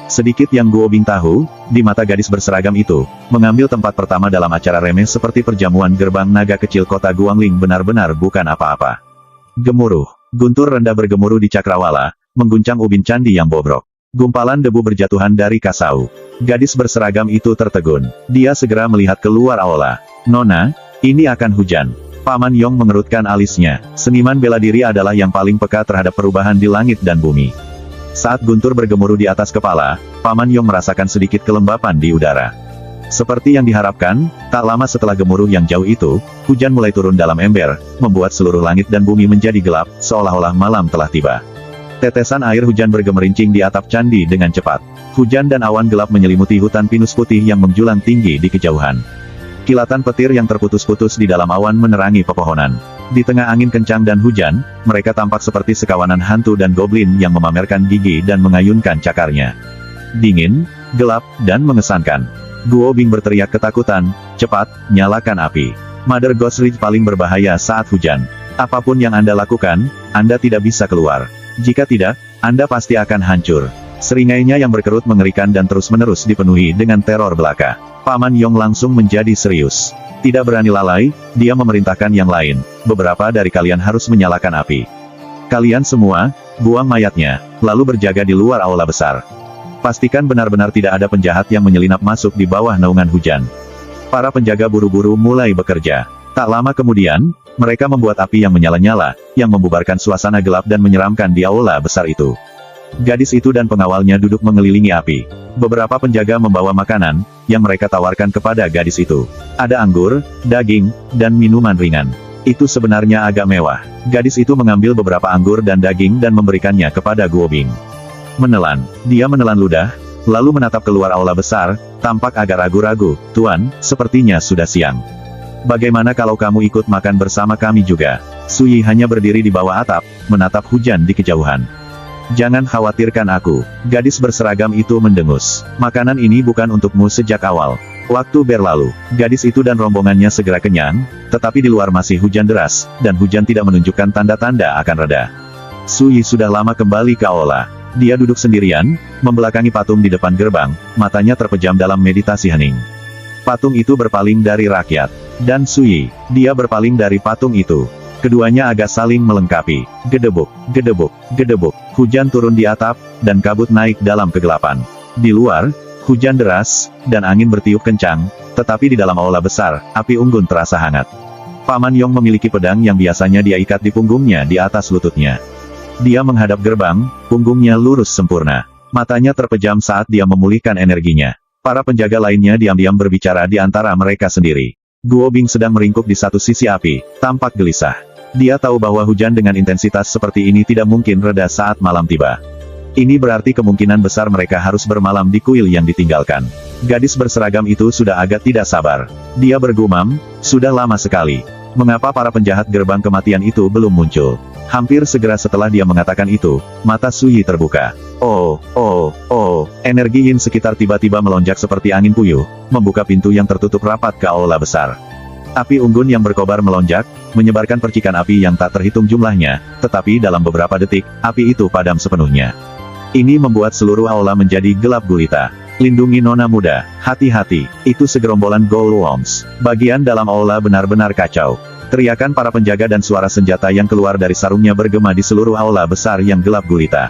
Speaker 1: Sedikit yang Guo Bing tahu, di mata gadis berseragam itu, mengambil tempat pertama dalam acara remeh seperti perjamuan gerbang naga kecil kota Guangling benar-benar bukan apa-apa. Gemuruh. Guntur rendah bergemuruh di cakrawala, mengguncang ubin candi yang bobrok. Gumpalan debu berjatuhan dari kasau. Gadis berseragam itu tertegun. Dia segera melihat keluar aula. Nona, ini akan hujan. Paman Yong mengerutkan alisnya. Seniman bela diri adalah yang paling peka terhadap perubahan di langit dan bumi. Saat guntur bergemuruh di atas kepala, Paman Yong merasakan sedikit kelembapan di udara. Seperti yang diharapkan, tak lama setelah gemuruh yang jauh itu, hujan mulai turun dalam ember, membuat seluruh langit dan bumi menjadi gelap, seolah-olah malam telah tiba. Tetesan air hujan bergemerincing di atap candi dengan cepat. Hujan dan awan gelap menyelimuti hutan pinus putih yang menjulang tinggi di kejauhan. Kilatan petir yang terputus-putus di dalam awan menerangi pepohonan. Di tengah angin kencang dan hujan, mereka tampak seperti sekawanan hantu dan goblin yang memamerkan gigi dan mengayunkan cakarnya. Dingin, gelap, dan mengesankan. Guo Bing berteriak ketakutan, cepat, nyalakan api. Mother Ghost Ridge paling berbahaya saat hujan. Apapun yang Anda lakukan, Anda tidak bisa keluar. Jika tidak, Anda pasti akan hancur. Seringainya yang berkerut mengerikan dan terus-menerus dipenuhi dengan teror belaka. Paman Yong langsung menjadi serius. Tidak berani lalai, dia memerintahkan yang lain. Beberapa dari kalian harus menyalakan api. Kalian semua, buang mayatnya, lalu berjaga di luar aula besar. Pastikan benar-benar tidak ada penjahat yang menyelinap masuk di bawah naungan hujan. Para penjaga buru-buru mulai bekerja. Tak lama kemudian, mereka membuat api yang menyala-nyala, yang membubarkan suasana gelap dan menyeramkan di aula besar itu. Gadis itu dan pengawalnya duduk mengelilingi api. Beberapa penjaga membawa makanan, yang mereka tawarkan kepada gadis itu. Ada anggur, daging, dan minuman ringan. Itu sebenarnya agak mewah. Gadis itu mengambil beberapa anggur dan daging dan memberikannya kepada Guo Bing. Menelan. Dia menelan ludah, lalu menatap keluar aula besar, tampak agak ragu-ragu. Tuan, sepertinya sudah siang. Bagaimana kalau kamu ikut makan bersama kami juga? Suyi hanya berdiri di bawah atap, menatap hujan di kejauhan. Jangan khawatirkan aku. Gadis berseragam itu mendengus. Makanan ini bukan untukmu sejak awal. Waktu berlalu, gadis itu dan rombongannya segera kenyang, tetapi di luar masih hujan deras, dan hujan tidak menunjukkan tanda-tanda akan reda. Suyi sudah lama kembali ke aula. Dia duduk sendirian, membelakangi patung di depan gerbang, matanya terpejam dalam meditasi hening. Patung itu berpaling dari rakyat. Dan Suyi, dia berpaling dari patung itu. Keduanya agak saling melengkapi. Gedebuk, gedebuk, gedebuk. Hujan turun di atap, dan kabut naik dalam kegelapan. Di luar, hujan deras, dan angin bertiup kencang, tetapi di dalam aula besar, api unggun terasa hangat. Paman Yong memiliki pedang yang biasanya dia ikat di punggungnya di atas lututnya. Dia menghadap gerbang, punggungnya lurus sempurna. Matanya terpejam saat dia memulihkan energinya. Para penjaga lainnya diam-diam berbicara di antara mereka sendiri. Guo Bing sedang meringkuk di satu sisi api, tampak gelisah. Dia tahu bahwa hujan dengan intensitas seperti ini tidak mungkin reda saat malam tiba. Ini berarti kemungkinan besar mereka harus bermalam di kuil yang ditinggalkan. Gadis berseragam itu sudah agak tidak sabar. Dia bergumam, sudah lama sekali. Mengapa para penjahat gerbang kematian itu belum muncul? Hampir segera setelah dia mengatakan itu, mata Suyi terbuka. Oh, energi yin sekitar tiba-tiba melonjak seperti angin puyuh, membuka pintu yang tertutup rapat ke aula besar. Api unggun yang berkobar melonjak, menyebarkan percikan api yang tak terhitung jumlahnya, tetapi dalam beberapa detik, api itu padam sepenuhnya. Ini membuat seluruh aula menjadi gelap gulita. Lindungi nona muda, hati-hati, itu segerombolan Goldworms. Bagian dalam aula benar-benar kacau. Teriakan para penjaga dan suara senjata yang keluar dari sarungnya bergema di seluruh aula besar yang gelap gulita.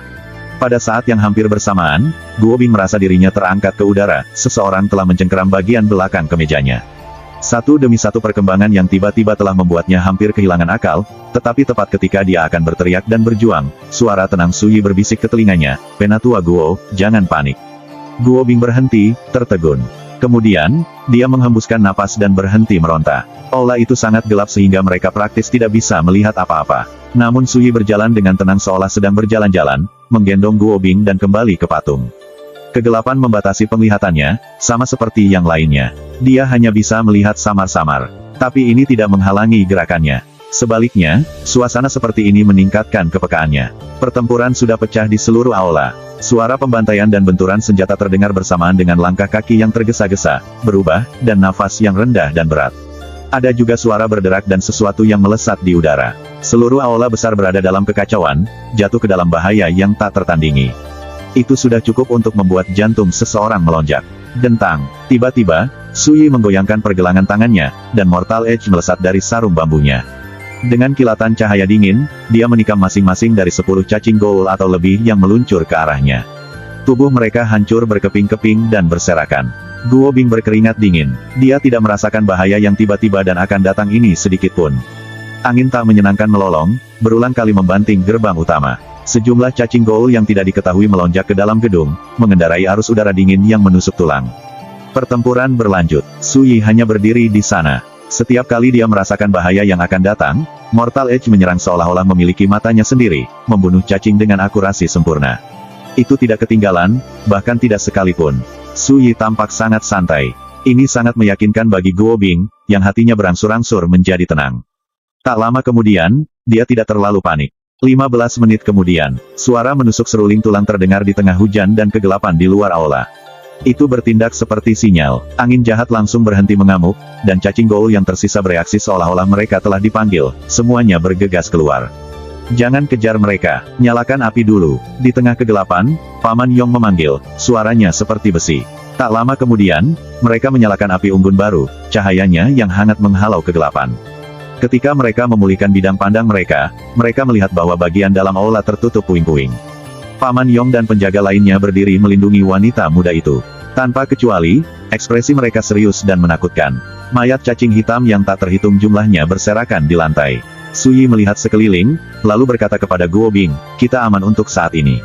Speaker 1: Pada saat yang hampir bersamaan, Guo Bing merasa dirinya terangkat ke udara, seseorang telah mencengkeram bagian belakang kemejanya. Satu demi satu perkembangan yang tiba-tiba telah membuatnya hampir kehilangan akal, tetapi tepat ketika dia akan berteriak dan berjuang, suara tenang Su Yi berbisik ke telinganya, "Penatua Guo, jangan panik." Guo Bing berhenti, tertegun. Kemudian, dia menghembuskan napas dan berhenti meronta. Aula itu sangat gelap sehingga mereka praktis tidak bisa melihat apa-apa. Namun Su Yi berjalan dengan tenang seolah sedang berjalan-jalan, menggendong Guo Bing dan kembali ke patung. Kegelapan membatasi penglihatannya, sama seperti yang lainnya. Dia hanya bisa melihat samar-samar. Tapi ini tidak menghalangi gerakannya. Sebaliknya, suasana seperti ini meningkatkan kepekaannya. Pertempuran sudah pecah di seluruh aula. Suara pembantaian dan benturan senjata terdengar bersamaan dengan langkah kaki yang tergesa-gesa, berubah, dan nafas yang rendah dan berat. Ada juga suara berderak dan sesuatu yang melesat di udara. Seluruh aula besar berada dalam kekacauan, jatuh ke dalam bahaya yang tak tertandingi. Itu sudah cukup untuk membuat jantung seseorang melonjak. Dentang. Tiba-tiba, Su Yi menggoyangkan pergelangan tangannya, dan Mortal Edge melesat dari sarung bambunya. Dengan kilatan cahaya dingin, dia menikam masing-masing dari 10 cacing ghoul atau lebih yang meluncur ke arahnya. Tubuh mereka hancur berkeping-keping dan berserakan. Guo Bing berkeringat dingin. Dia tidak merasakan bahaya yang tiba-tiba dan akan datang ini sedikitpun. Angin tak menyenangkan melolong, berulang kali membanting gerbang utama. Sejumlah cacing ghoul yang tidak diketahui melonjak ke dalam gedung, mengendarai arus udara dingin yang menusuk tulang. Pertempuran berlanjut. Su Yi hanya berdiri di sana. Setiap kali dia merasakan bahaya yang akan datang, Mortal Edge menyerang seolah-olah memiliki matanya sendiri, membunuh cacing dengan akurasi sempurna. Itu tidak ketinggalan, bahkan tidak sekalipun. Su Yi tampak sangat santai. Ini sangat meyakinkan bagi Guo Bing, yang hatinya berangsur-angsur menjadi tenang. Tak lama kemudian, dia tidak terlalu panik. 15 menit kemudian, suara menusuk seruling tulang terdengar di tengah hujan dan kegelapan di luar aula. Itu bertindak seperti sinyal. Angin jahat langsung berhenti mengamuk, dan cacing ghoul yang tersisa bereaksi seolah-olah mereka telah dipanggil. Semuanya bergegas keluar. "Jangan kejar mereka, nyalakan api dulu." Di tengah kegelapan, Paman Yong memanggil, suaranya seperti besi. Tak lama kemudian, mereka menyalakan api unggun baru, cahayanya yang hangat menghalau kegelapan. Ketika mereka memulihkan bidang pandang mereka melihat bahwa bagian dalam aula tertutup puing-puing. Paman Yong dan penjaga lainnya berdiri melindungi wanita muda itu. Tanpa kecuali, ekspresi mereka serius dan menakutkan. Mayat cacing hitam yang tak terhitung jumlahnya berserakan di lantai. Su Yi melihat sekeliling, lalu berkata kepada Guo Bing, "Kita aman untuk saat ini."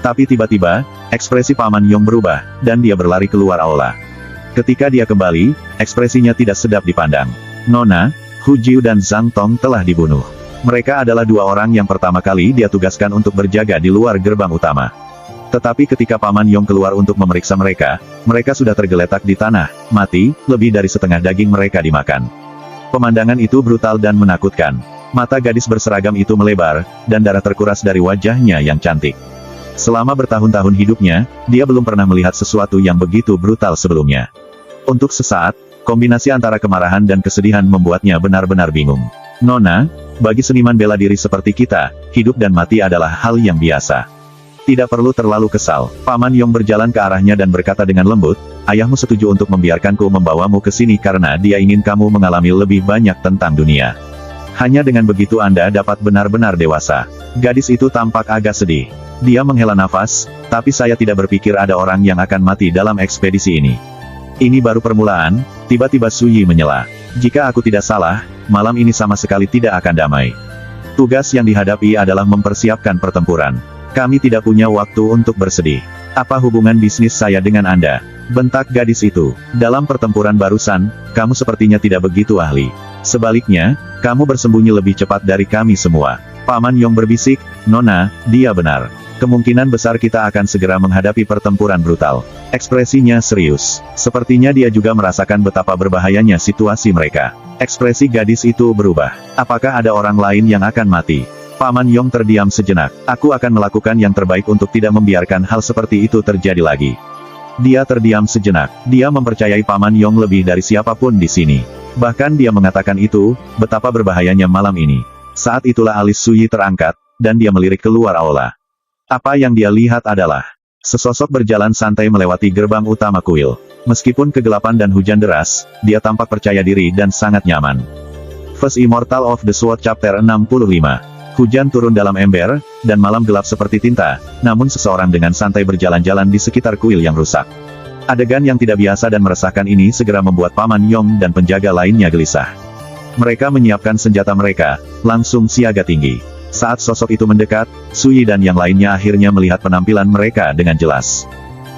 Speaker 1: Tapi tiba-tiba, ekspresi Paman Yong berubah, dan dia berlari keluar aula. Ketika dia kembali, ekspresinya tidak sedap dipandang. "Nona, Hu Jiu dan Zhang Tong telah dibunuh. Mereka adalah dua orang yang pertama kali dia tugaskan untuk berjaga di luar gerbang utama." Tetapi ketika Paman Yong keluar untuk memeriksa mereka sudah tergeletak di tanah, mati, lebih dari setengah daging mereka dimakan. Pemandangan itu brutal dan menakutkan. Mata gadis berseragam itu melebar, dan darah terkuras dari wajahnya yang cantik. Selama bertahun-tahun hidupnya, dia belum pernah melihat sesuatu yang begitu brutal sebelumnya. Untuk sesaat, kombinasi antara kemarahan dan kesedihan membuatnya benar-benar bingung. "Nona, bagi seniman bela diri seperti kita, hidup dan mati adalah hal yang biasa. Tidak perlu terlalu kesal." Paman Yong berjalan ke arahnya dan berkata dengan lembut, "Ayahmu setuju untuk membiarkanku membawamu ke sini karena dia ingin kamu mengalami lebih banyak tentang dunia. Hanya dengan begitu Anda dapat benar-benar dewasa." Gadis itu tampak agak sedih. Dia menghela nafas, "Tapi saya tidak berpikir ada orang yang akan mati dalam ekspedisi ini. Ini baru permulaan." Tiba-tiba Su Yi menyela, "Jika aku tidak salah, malam ini sama sekali tidak akan damai. Tugas yang dihadapi adalah mempersiapkan pertempuran. Kami tidak punya waktu untuk bersedih." "Apa hubungan bisnis saya dengan Anda?" bentak gadis itu. "Dalam pertempuran barusan, kamu sepertinya tidak begitu ahli. Sebaliknya, kamu bersembunyi lebih cepat dari kami semua." Paman Yong berbisik, "Nona, dia benar. Kemungkinan besar kita akan segera menghadapi pertempuran brutal." Ekspresinya serius. Sepertinya dia juga merasakan betapa berbahayanya situasi mereka. Ekspresi gadis itu berubah. "Apakah ada orang lain yang akan mati?" Paman Yong terdiam sejenak. "Aku akan melakukan yang terbaik untuk tidak membiarkan hal seperti itu terjadi lagi." Dia terdiam sejenak. Dia mempercayai Paman Yong lebih dari siapapun di sini. Bahkan dia mengatakan itu, betapa berbahayanya malam ini. Saat itulah alis Su Yi terangkat, dan dia melirik keluar aula. Apa yang dia lihat adalah sesosok berjalan santai melewati gerbang utama kuil. Meskipun kegelapan dan hujan deras, dia tampak percaya diri dan sangat nyaman. First Immortal of the Sword Chapter 65. Hujan turun dalam ember, dan malam gelap seperti tinta, namun seseorang dengan santai berjalan-jalan di sekitar kuil yang rusak. Adegan yang tidak biasa dan meresahkan ini segera membuat Paman Yong dan penjaga lainnya gelisah. Mereka menyiapkan senjata mereka, langsung siaga tinggi. Saat sosok itu mendekat, Su Yi dan yang lainnya akhirnya melihat penampilan mereka dengan jelas.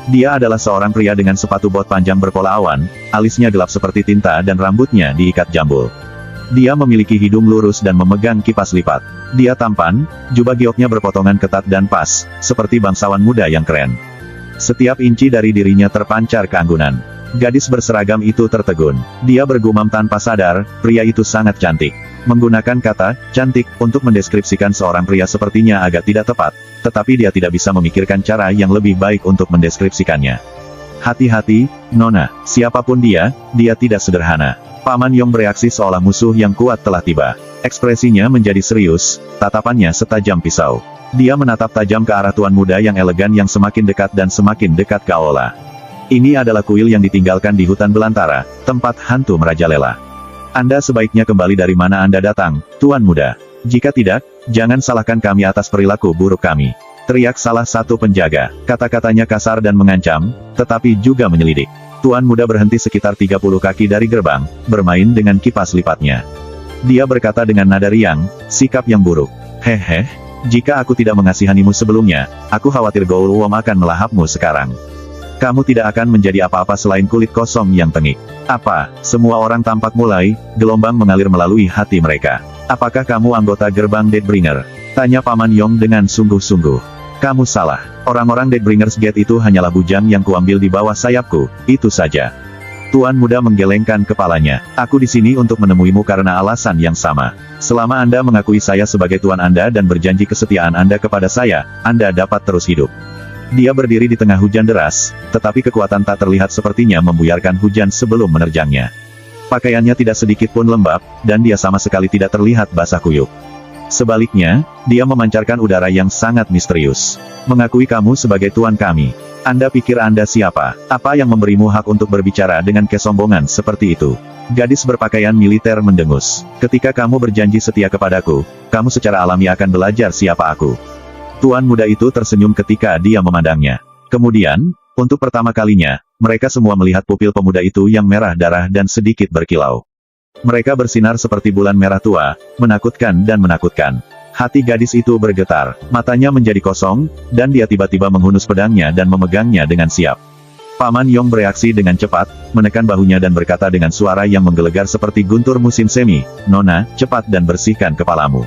Speaker 1: Dia adalah seorang pria dengan sepatu bot panjang berpola awan, alisnya gelap seperti tinta dan rambutnya diikat jambul. Dia memiliki hidung lurus dan memegang kipas lipat. Dia tampan, jubah gioknya berpotongan ketat dan pas, seperti bangsawan muda yang keren. Setiap inci dari dirinya terpancar keanggunan. Gadis berseragam itu tertegun. Dia bergumam tanpa sadar, pria itu sangat cantik. Menggunakan kata cantik untuk mendeskripsikan seorang pria sepertinya agak tidak tepat, tetapi dia tidak bisa memikirkan cara yang lebih baik untuk mendeskripsikannya. Hati-hati, Nona, siapapun dia tidak sederhana. Paman Yong bereaksi seolah musuh yang kuat telah tiba. Ekspresinya menjadi serius, tatapannya setajam pisau. Dia menatap tajam ke arah tuan muda yang elegan yang semakin dekat dan semakin dekat ke Aola. Ini adalah kuil yang ditinggalkan di hutan belantara, tempat hantu merajalela. Anda sebaiknya kembali dari mana Anda datang, tuan muda. Jika tidak, jangan salahkan kami atas perilaku buruk kami. Teriak salah satu penjaga. Kata-katanya kasar dan mengancam, tetapi juga menyelidik. Tuan muda berhenti sekitar 30 kaki dari gerbang, bermain dengan kipas lipatnya. Dia berkata dengan nada riang, sikap yang buruk. Hehe, jika aku tidak mengasihanimu sebelumnya, aku khawatir Goul Wom akan melahapmu sekarang. Kamu tidak akan menjadi apa-apa selain kulit kosong yang tengik. Apa? Semua orang tampak mulai, gelombang mengalir melalui hati mereka. Apakah kamu anggota gerbang Deathbringer? Tanya Paman Yong dengan sungguh-sungguh. Kamu salah. Orang-orang Deathbringers Gate itu hanyalah bujang yang kuambil di bawah sayapku, itu saja. Tuan muda menggelengkan kepalanya. Aku di sini untuk menemuimu karena alasan yang sama. Selama Anda mengakui saya sebagai tuan Anda dan berjanji kesetiaan Anda kepada saya, Anda dapat terus hidup. Dia berdiri di tengah hujan deras, tetapi kekuatan tak terlihat sepertinya membuyarkan hujan sebelum menerjangnya. Pakaiannya tidak sedikit pun lembab, dan dia sama sekali tidak terlihat basah kuyup. Sebaliknya, dia memancarkan udara yang sangat misterius. Mengakui kamu sebagai tuan kami. Anda pikir Anda siapa? Apa yang memberimu hak untuk berbicara dengan kesombongan seperti itu? Gadis berpakaian militer mendengus. Ketika kamu berjanji setia kepadaku, kamu secara alami akan belajar siapa aku. Tuan muda itu tersenyum ketika dia memandangnya. Kemudian, untuk pertama kalinya, mereka semua melihat pupil pemuda itu yang merah darah dan sedikit berkilau. Mereka bersinar seperti bulan merah tua, menakutkan dan menakutkan. Hati gadis itu bergetar, matanya menjadi kosong, dan dia tiba-tiba menghunus pedangnya dan memegangnya dengan siap. Paman Yong bereaksi dengan cepat, menekan bahunya dan berkata dengan suara yang menggelegar seperti guntur musim semi, Nona, cepat dan bersihkan kepalamu.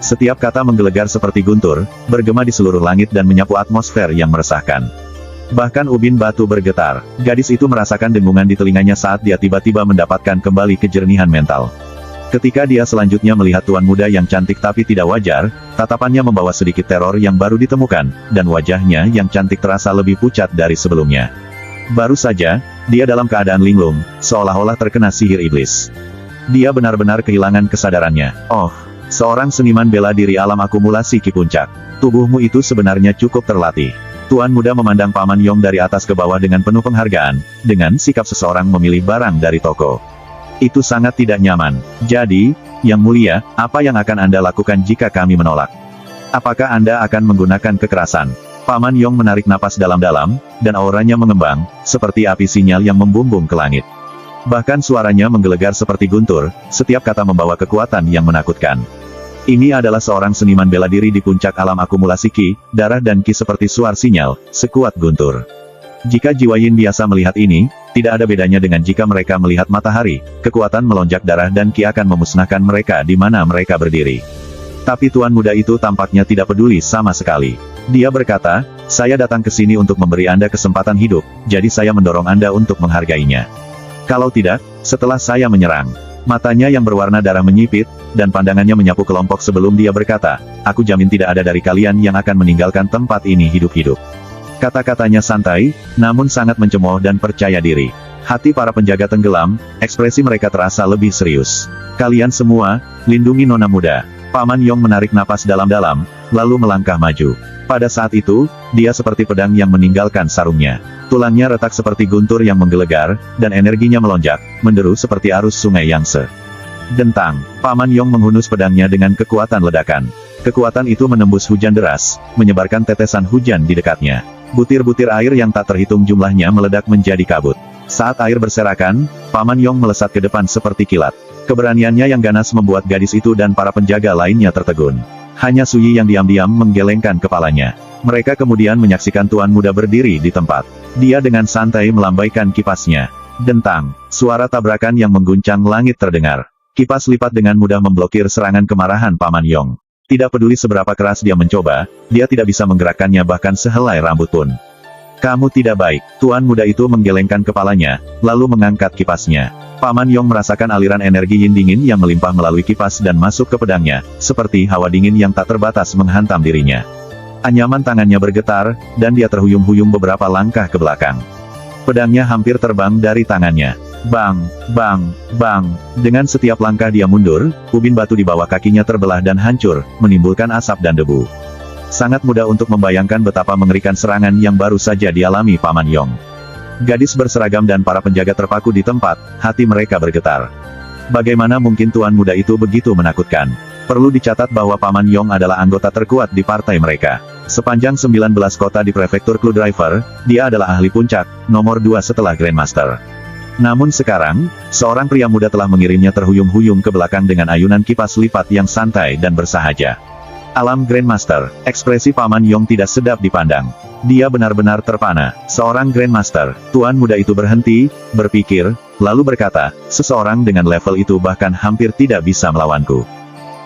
Speaker 1: Setiap kata menggelegar seperti guntur, bergema di seluruh langit dan menyapu atmosfer yang meresahkan. Bahkan ubin batu bergetar. Gadis itu merasakan dengungan di telinganya saat dia tiba-tiba mendapatkan kembali kejernihan mental. Ketika dia selanjutnya melihat tuan muda yang cantik tapi tidak wajar, tatapannya membawa sedikit teror yang baru ditemukan, dan wajahnya yang cantik terasa lebih pucat dari sebelumnya. Baru saja, dia dalam keadaan linglung, seolah-olah terkena sihir iblis. Dia benar-benar kehilangan kesadarannya. Oh, seorang seniman bela diri alam akumulasi Ki Puncak. Tubuhmu itu sebenarnya cukup terlatih. Tuan muda memandang Paman Yong dari atas ke bawah dengan penuh penghargaan, dengan sikap seseorang memilih barang dari toko. Itu sangat tidak nyaman. Jadi, Yang Mulia, apa yang akan Anda lakukan jika kami menolak? Apakah Anda akan menggunakan kekerasan? Paman Yong menarik napas dalam-dalam, dan auranya mengembang, seperti api sinyal yang membumbung ke langit. Bahkan suaranya menggelegar seperti guntur, setiap kata membawa kekuatan yang menakutkan. Ini adalah seorang seniman bela diri di puncak alam akumulasi Ki, darah dan Ki seperti suar sinyal, sekuat guntur. Jika jiwa Yin biasa melihat ini, tidak ada bedanya dengan jika mereka melihat matahari, kekuatan melonjak darah dan Ki akan memusnahkan mereka di mana mereka berdiri. Tapi tuan muda itu tampaknya tidak peduli sama sekali. Dia berkata, saya datang ke sini untuk memberi Anda kesempatan hidup, jadi saya mendorong Anda untuk menghargainya. Kalau tidak, setelah saya menyerang. Matanya yang berwarna darah menyipit, dan pandangannya menyapu kelompok sebelum dia berkata, aku jamin tidak ada dari kalian yang akan meninggalkan tempat ini hidup-hidup. Kata-katanya santai, namun sangat mencemooh dan percaya diri. Hati para penjaga tenggelam, ekspresi mereka terasa lebih serius. Kalian semua, lindungi Nona muda. Paman Yong menarik napas dalam-dalam, lalu melangkah maju. Pada saat itu, dia seperti pedang yang meninggalkan sarungnya. Tulangnya retak seperti guntur yang menggelegar, dan energinya melonjak, menderu seperti arus sungai Yangtze. Dentang, Paman Yong menghunus pedangnya dengan kekuatan ledakan. Kekuatan itu menembus hujan deras, menyebarkan tetesan hujan di dekatnya. Butir-butir air yang tak terhitung jumlahnya meledak menjadi kabut. Saat air berserakan, Paman Yong melesat ke depan seperti kilat. Keberaniannya yang ganas membuat gadis itu dan para penjaga lainnya tertegun. Hanya Suyi yang diam-diam menggelengkan kepalanya. Mereka kemudian menyaksikan tuan muda berdiri di tempat. Dia dengan santai melambaikan kipasnya. Dentang, suara tabrakan yang mengguncang langit terdengar. Kipas lipat dengan mudah memblokir serangan kemarahan Paman Yong. Tidak peduli seberapa keras dia mencoba, dia tidak bisa menggerakkannya bahkan sehelai rambut pun. Kamu tidak baik, tuan muda itu menggelengkan kepalanya, lalu mengangkat kipasnya. Paman Yong merasakan aliran energi yin dingin yang melimpah melalui kipas dan masuk ke pedangnya, seperti hawa dingin yang tak terbatas menghantam dirinya. Anyaman tangannya bergetar, dan dia terhuyung-huyung beberapa langkah ke belakang. Pedangnya hampir terbang dari tangannya. Bang, bang, bang. Dengan setiap langkah dia mundur, ubin batu di bawah kakinya terbelah dan hancur, menimbulkan asap dan debu. Sangat mudah untuk membayangkan betapa mengerikan serangan yang baru saja dialami Paman Yong. Gadis berseragam dan para penjaga terpaku di tempat, hati mereka bergetar. Bagaimana mungkin tuan muda itu begitu menakutkan? Perlu dicatat bahwa Paman Yong adalah anggota terkuat di partai mereka. Sepanjang 19 kota di prefektur Clue Driver, dia adalah ahli puncak, nomor 2 setelah Grandmaster. Namun sekarang, seorang pria muda telah mengirimnya terhuyung-huyung ke belakang dengan ayunan kipas lipat yang santai dan bersahaja. Alam Grandmaster, ekspresi Paman Yong tidak sedap dipandang. Dia benar-benar terpana. Seorang Grandmaster, tuan muda itu berhenti, berpikir, lalu berkata, seseorang dengan level itu bahkan hampir tidak bisa melawanku.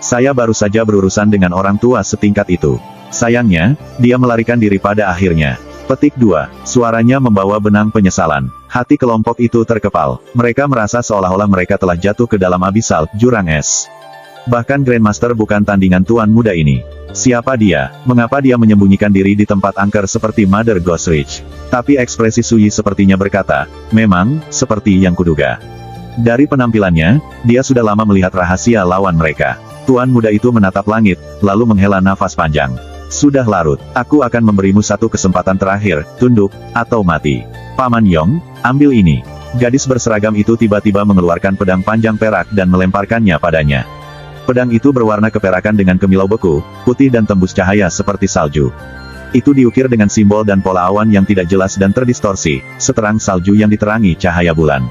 Speaker 1: Saya baru saja berurusan dengan orang tua setingkat itu. Sayangnya, dia melarikan diri pada akhirnya. Petik 2. Suaranya membawa benang penyesalan. Hati kelompok itu terkepal. Mereka merasa seolah-olah mereka telah jatuh ke dalam abisal, jurang es. Bahkan Grandmaster bukan tandingan tuan muda ini. Siapa dia? Mengapa dia menyembunyikan diri di tempat angker seperti Mother Ghost Ridge? Tapi ekspresi Suyi sepertinya berkata, memang, seperti yang kuduga. Dari penampilannya, dia sudah lama melihat rahasia lawan mereka. Tuan muda itu menatap langit, lalu menghela nafas panjang. Sudah larut, aku akan memberimu satu kesempatan terakhir, tunduk, atau mati. Paman Yong, ambil ini. Gadis berseragam itu tiba-tiba mengeluarkan pedang panjang perak dan melemparkannya padanya. Pedang itu berwarna keperakan dengan kemilau beku, putih dan tembus cahaya seperti salju. Itu diukir dengan simbol dan pola awan yang tidak jelas dan terdistorsi, seterang salju yang diterangi cahaya bulan.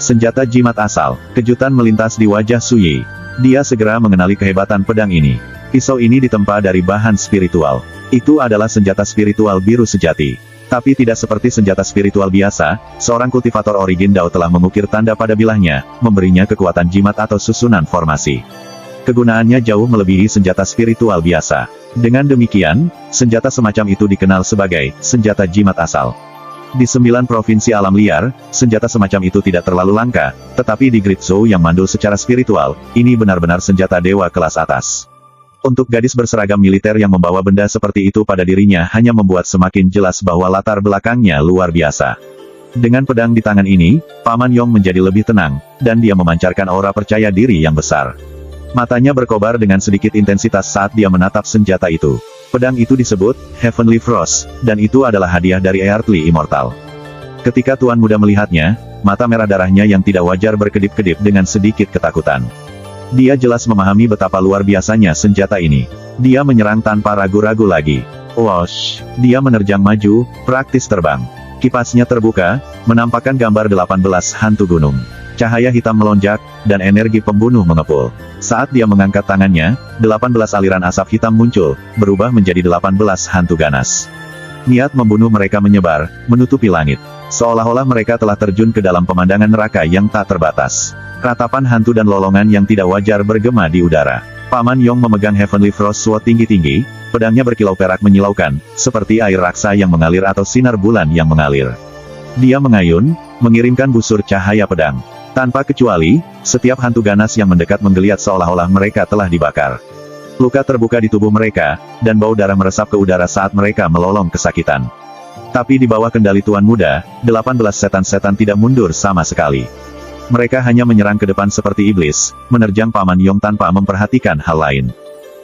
Speaker 1: Senjata jimat asal, kejutan melintas di wajah Suyi. Dia segera mengenali kehebatan pedang ini. Pisau ini ditempa dari bahan spiritual. Itu adalah senjata spiritual biru sejati. Tapi tidak seperti senjata spiritual biasa, seorang kultivator origin Dao telah mengukir tanda pada bilahnya, memberinya kekuatan jimat atau susunan formasi. Kegunaannya jauh melebihi senjata spiritual biasa. Dengan demikian, senjata semacam itu dikenal sebagai senjata jimat asal. Di 9 provinsi alam liar, senjata semacam itu tidak terlalu langka, tetapi di Great Zhou yang mandul secara spiritual, ini benar-benar senjata dewa kelas atas. Untuk gadis berseragam militer yang membawa benda seperti itu pada dirinya hanya membuat semakin jelas bahwa latar belakangnya luar biasa. Dengan pedang di tangan ini, Paman Yong menjadi lebih tenang, dan dia memancarkan aura percaya diri yang besar. Matanya berkobar dengan sedikit intensitas saat dia menatap senjata itu. Pedang itu disebut Heavenly Frost, dan itu adalah hadiah dari Earthly Immortal. Ketika tuan muda melihatnya, mata merah darahnya yang tidak wajar berkedip-kedip dengan sedikit ketakutan. Dia jelas memahami betapa luar biasanya senjata ini. Dia menyerang tanpa ragu-ragu lagi. Whoosh! Dia menerjang maju, praktis terbang. Kipasnya terbuka, menampakkan gambar 18 hantu gunung. Cahaya hitam melonjak, dan energi pembunuh mengepul. Saat dia mengangkat tangannya, 18 aliran asap hitam muncul, berubah menjadi 18 hantu ganas. Niat membunuh mereka menyebar, menutupi langit. Seolah-olah mereka telah terjun ke dalam pemandangan neraka yang tak terbatas. Ratapan hantu dan lolongan yang tidak wajar bergema di udara. Paman Yong memegang Heavenly Frost Sword tinggi-tinggi, pedangnya berkilau perak menyilaukan, seperti air raksa yang mengalir atau sinar bulan yang mengalir. Dia mengayun, mengirimkan busur cahaya pedang. Tanpa kecuali, setiap hantu ganas yang mendekat menggeliat seolah-olah mereka telah dibakar. Luka terbuka di tubuh mereka, dan bau darah meresap ke udara saat mereka melolong kesakitan. Tapi di bawah kendali Tuan Muda, 18 setan-setan tidak mundur sama sekali. Mereka hanya menyerang ke depan seperti iblis, menerjang Paman Yong tanpa memperhatikan hal lain.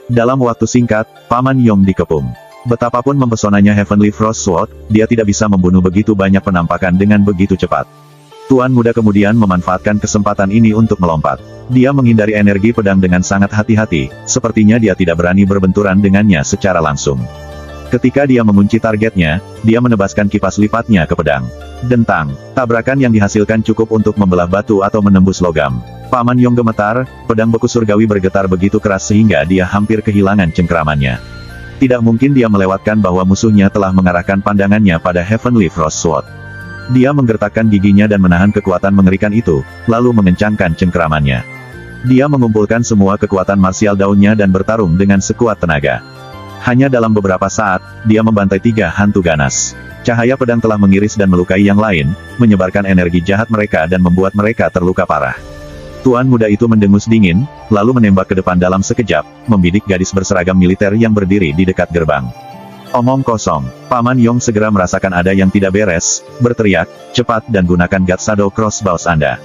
Speaker 1: Dalam waktu singkat, Paman Yong dikepung. Betapapun mempesonanya Heavenly Frost Sword, dia tidak bisa membunuh begitu banyak penampakan dengan begitu cepat. Tuan muda kemudian memanfaatkan kesempatan ini untuk melompat. Dia menghindari energi pedang dengan sangat hati-hati, sepertinya dia tidak berani berbenturan dengannya secara langsung. Ketika dia mengunci targetnya, dia menebaskan kipas lipatnya ke pedang. Dentang, tabrakan yang dihasilkan cukup untuk membelah batu atau menembus logam. Paman Yong gemetar, pedang beku surgawi bergetar begitu keras sehingga dia hampir kehilangan cengkeramannya. Tidak mungkin dia melewatkan bahwa musuhnya telah mengarahkan pandangannya pada Heavenly Frost Sword. Dia menggertakkan giginya dan menahan kekuatan mengerikan itu, lalu mengencangkan cengkeramannya. Dia mengumpulkan semua kekuatan marsial daunnya dan bertarung dengan sekuat tenaga. Hanya dalam beberapa saat, dia membantai 3 hantu ganas. Cahaya pedang telah mengiris dan melukai yang lain, menyebarkan energi jahat mereka dan membuat mereka terluka parah. Tuan muda itu mendengus dingin, lalu menembak ke depan dalam sekejap, membidik gadis berseragam militer yang berdiri di dekat gerbang. Omong kosong. Paman Yong segera merasakan ada yang tidak beres, berteriak, cepat dan gunakan God Shadow Crossbows Anda.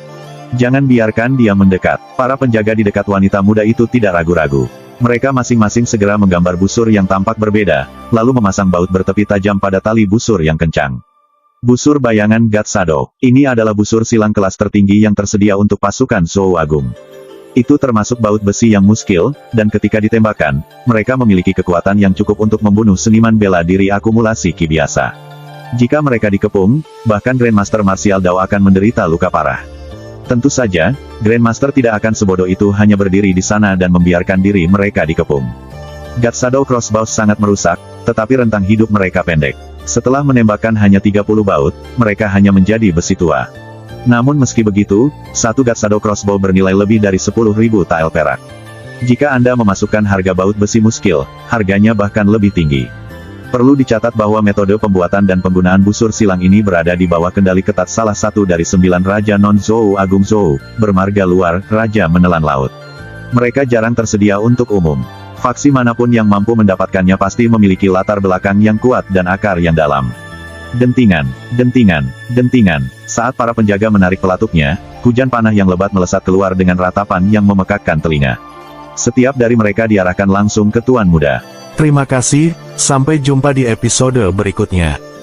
Speaker 1: Jangan biarkan dia mendekat. Para penjaga di dekat wanita muda itu tidak ragu-ragu. Mereka masing-masing segera menggambar busur yang tampak berbeda, lalu memasang baut bertepi tajam pada tali busur yang kencang. Busur bayangan God Shadow. Ini adalah busur silang kelas tertinggi yang tersedia untuk pasukan Zhou Agung. Itu termasuk baut besi yang muskil, dan ketika ditembakkan, mereka memiliki kekuatan yang cukup untuk membunuh seniman bela diri akumulasi ki biasa. Jika mereka dikepung, bahkan Grandmaster Martial Dao akan menderita luka parah. Tentu saja, Grandmaster tidak akan sebodoh itu hanya berdiri di sana dan membiarkan diri mereka dikepung. God Shadow Crossbows sangat merusak, tetapi rentang hidup mereka pendek. Setelah menembakkan hanya 30 baut, mereka hanya menjadi besi tua. Namun meski begitu, satu God Shadow Crossbow bernilai lebih dari 10.000 tael perak. Jika Anda memasukkan harga baut besi muskil, harganya bahkan lebih tinggi. Perlu dicatat bahwa metode pembuatan dan penggunaan busur silang ini berada di bawah kendali ketat salah satu dari 9 Raja Non-Zhou Agung Zhou, bermarga luar, Raja Menelan Laut. Mereka jarang tersedia untuk umum. Faksi manapun yang mampu mendapatkannya pasti memiliki latar belakang yang kuat dan akar yang dalam. Dentingan, dentingan, dentingan. Saat para penjaga menarik pelatuknya, hujan panah yang lebat melesat keluar dengan ratapan yang memekakkan telinga. Setiap dari mereka diarahkan langsung ke Tuan Muda.
Speaker 2: Terima kasih, sampai jumpa di episode berikutnya.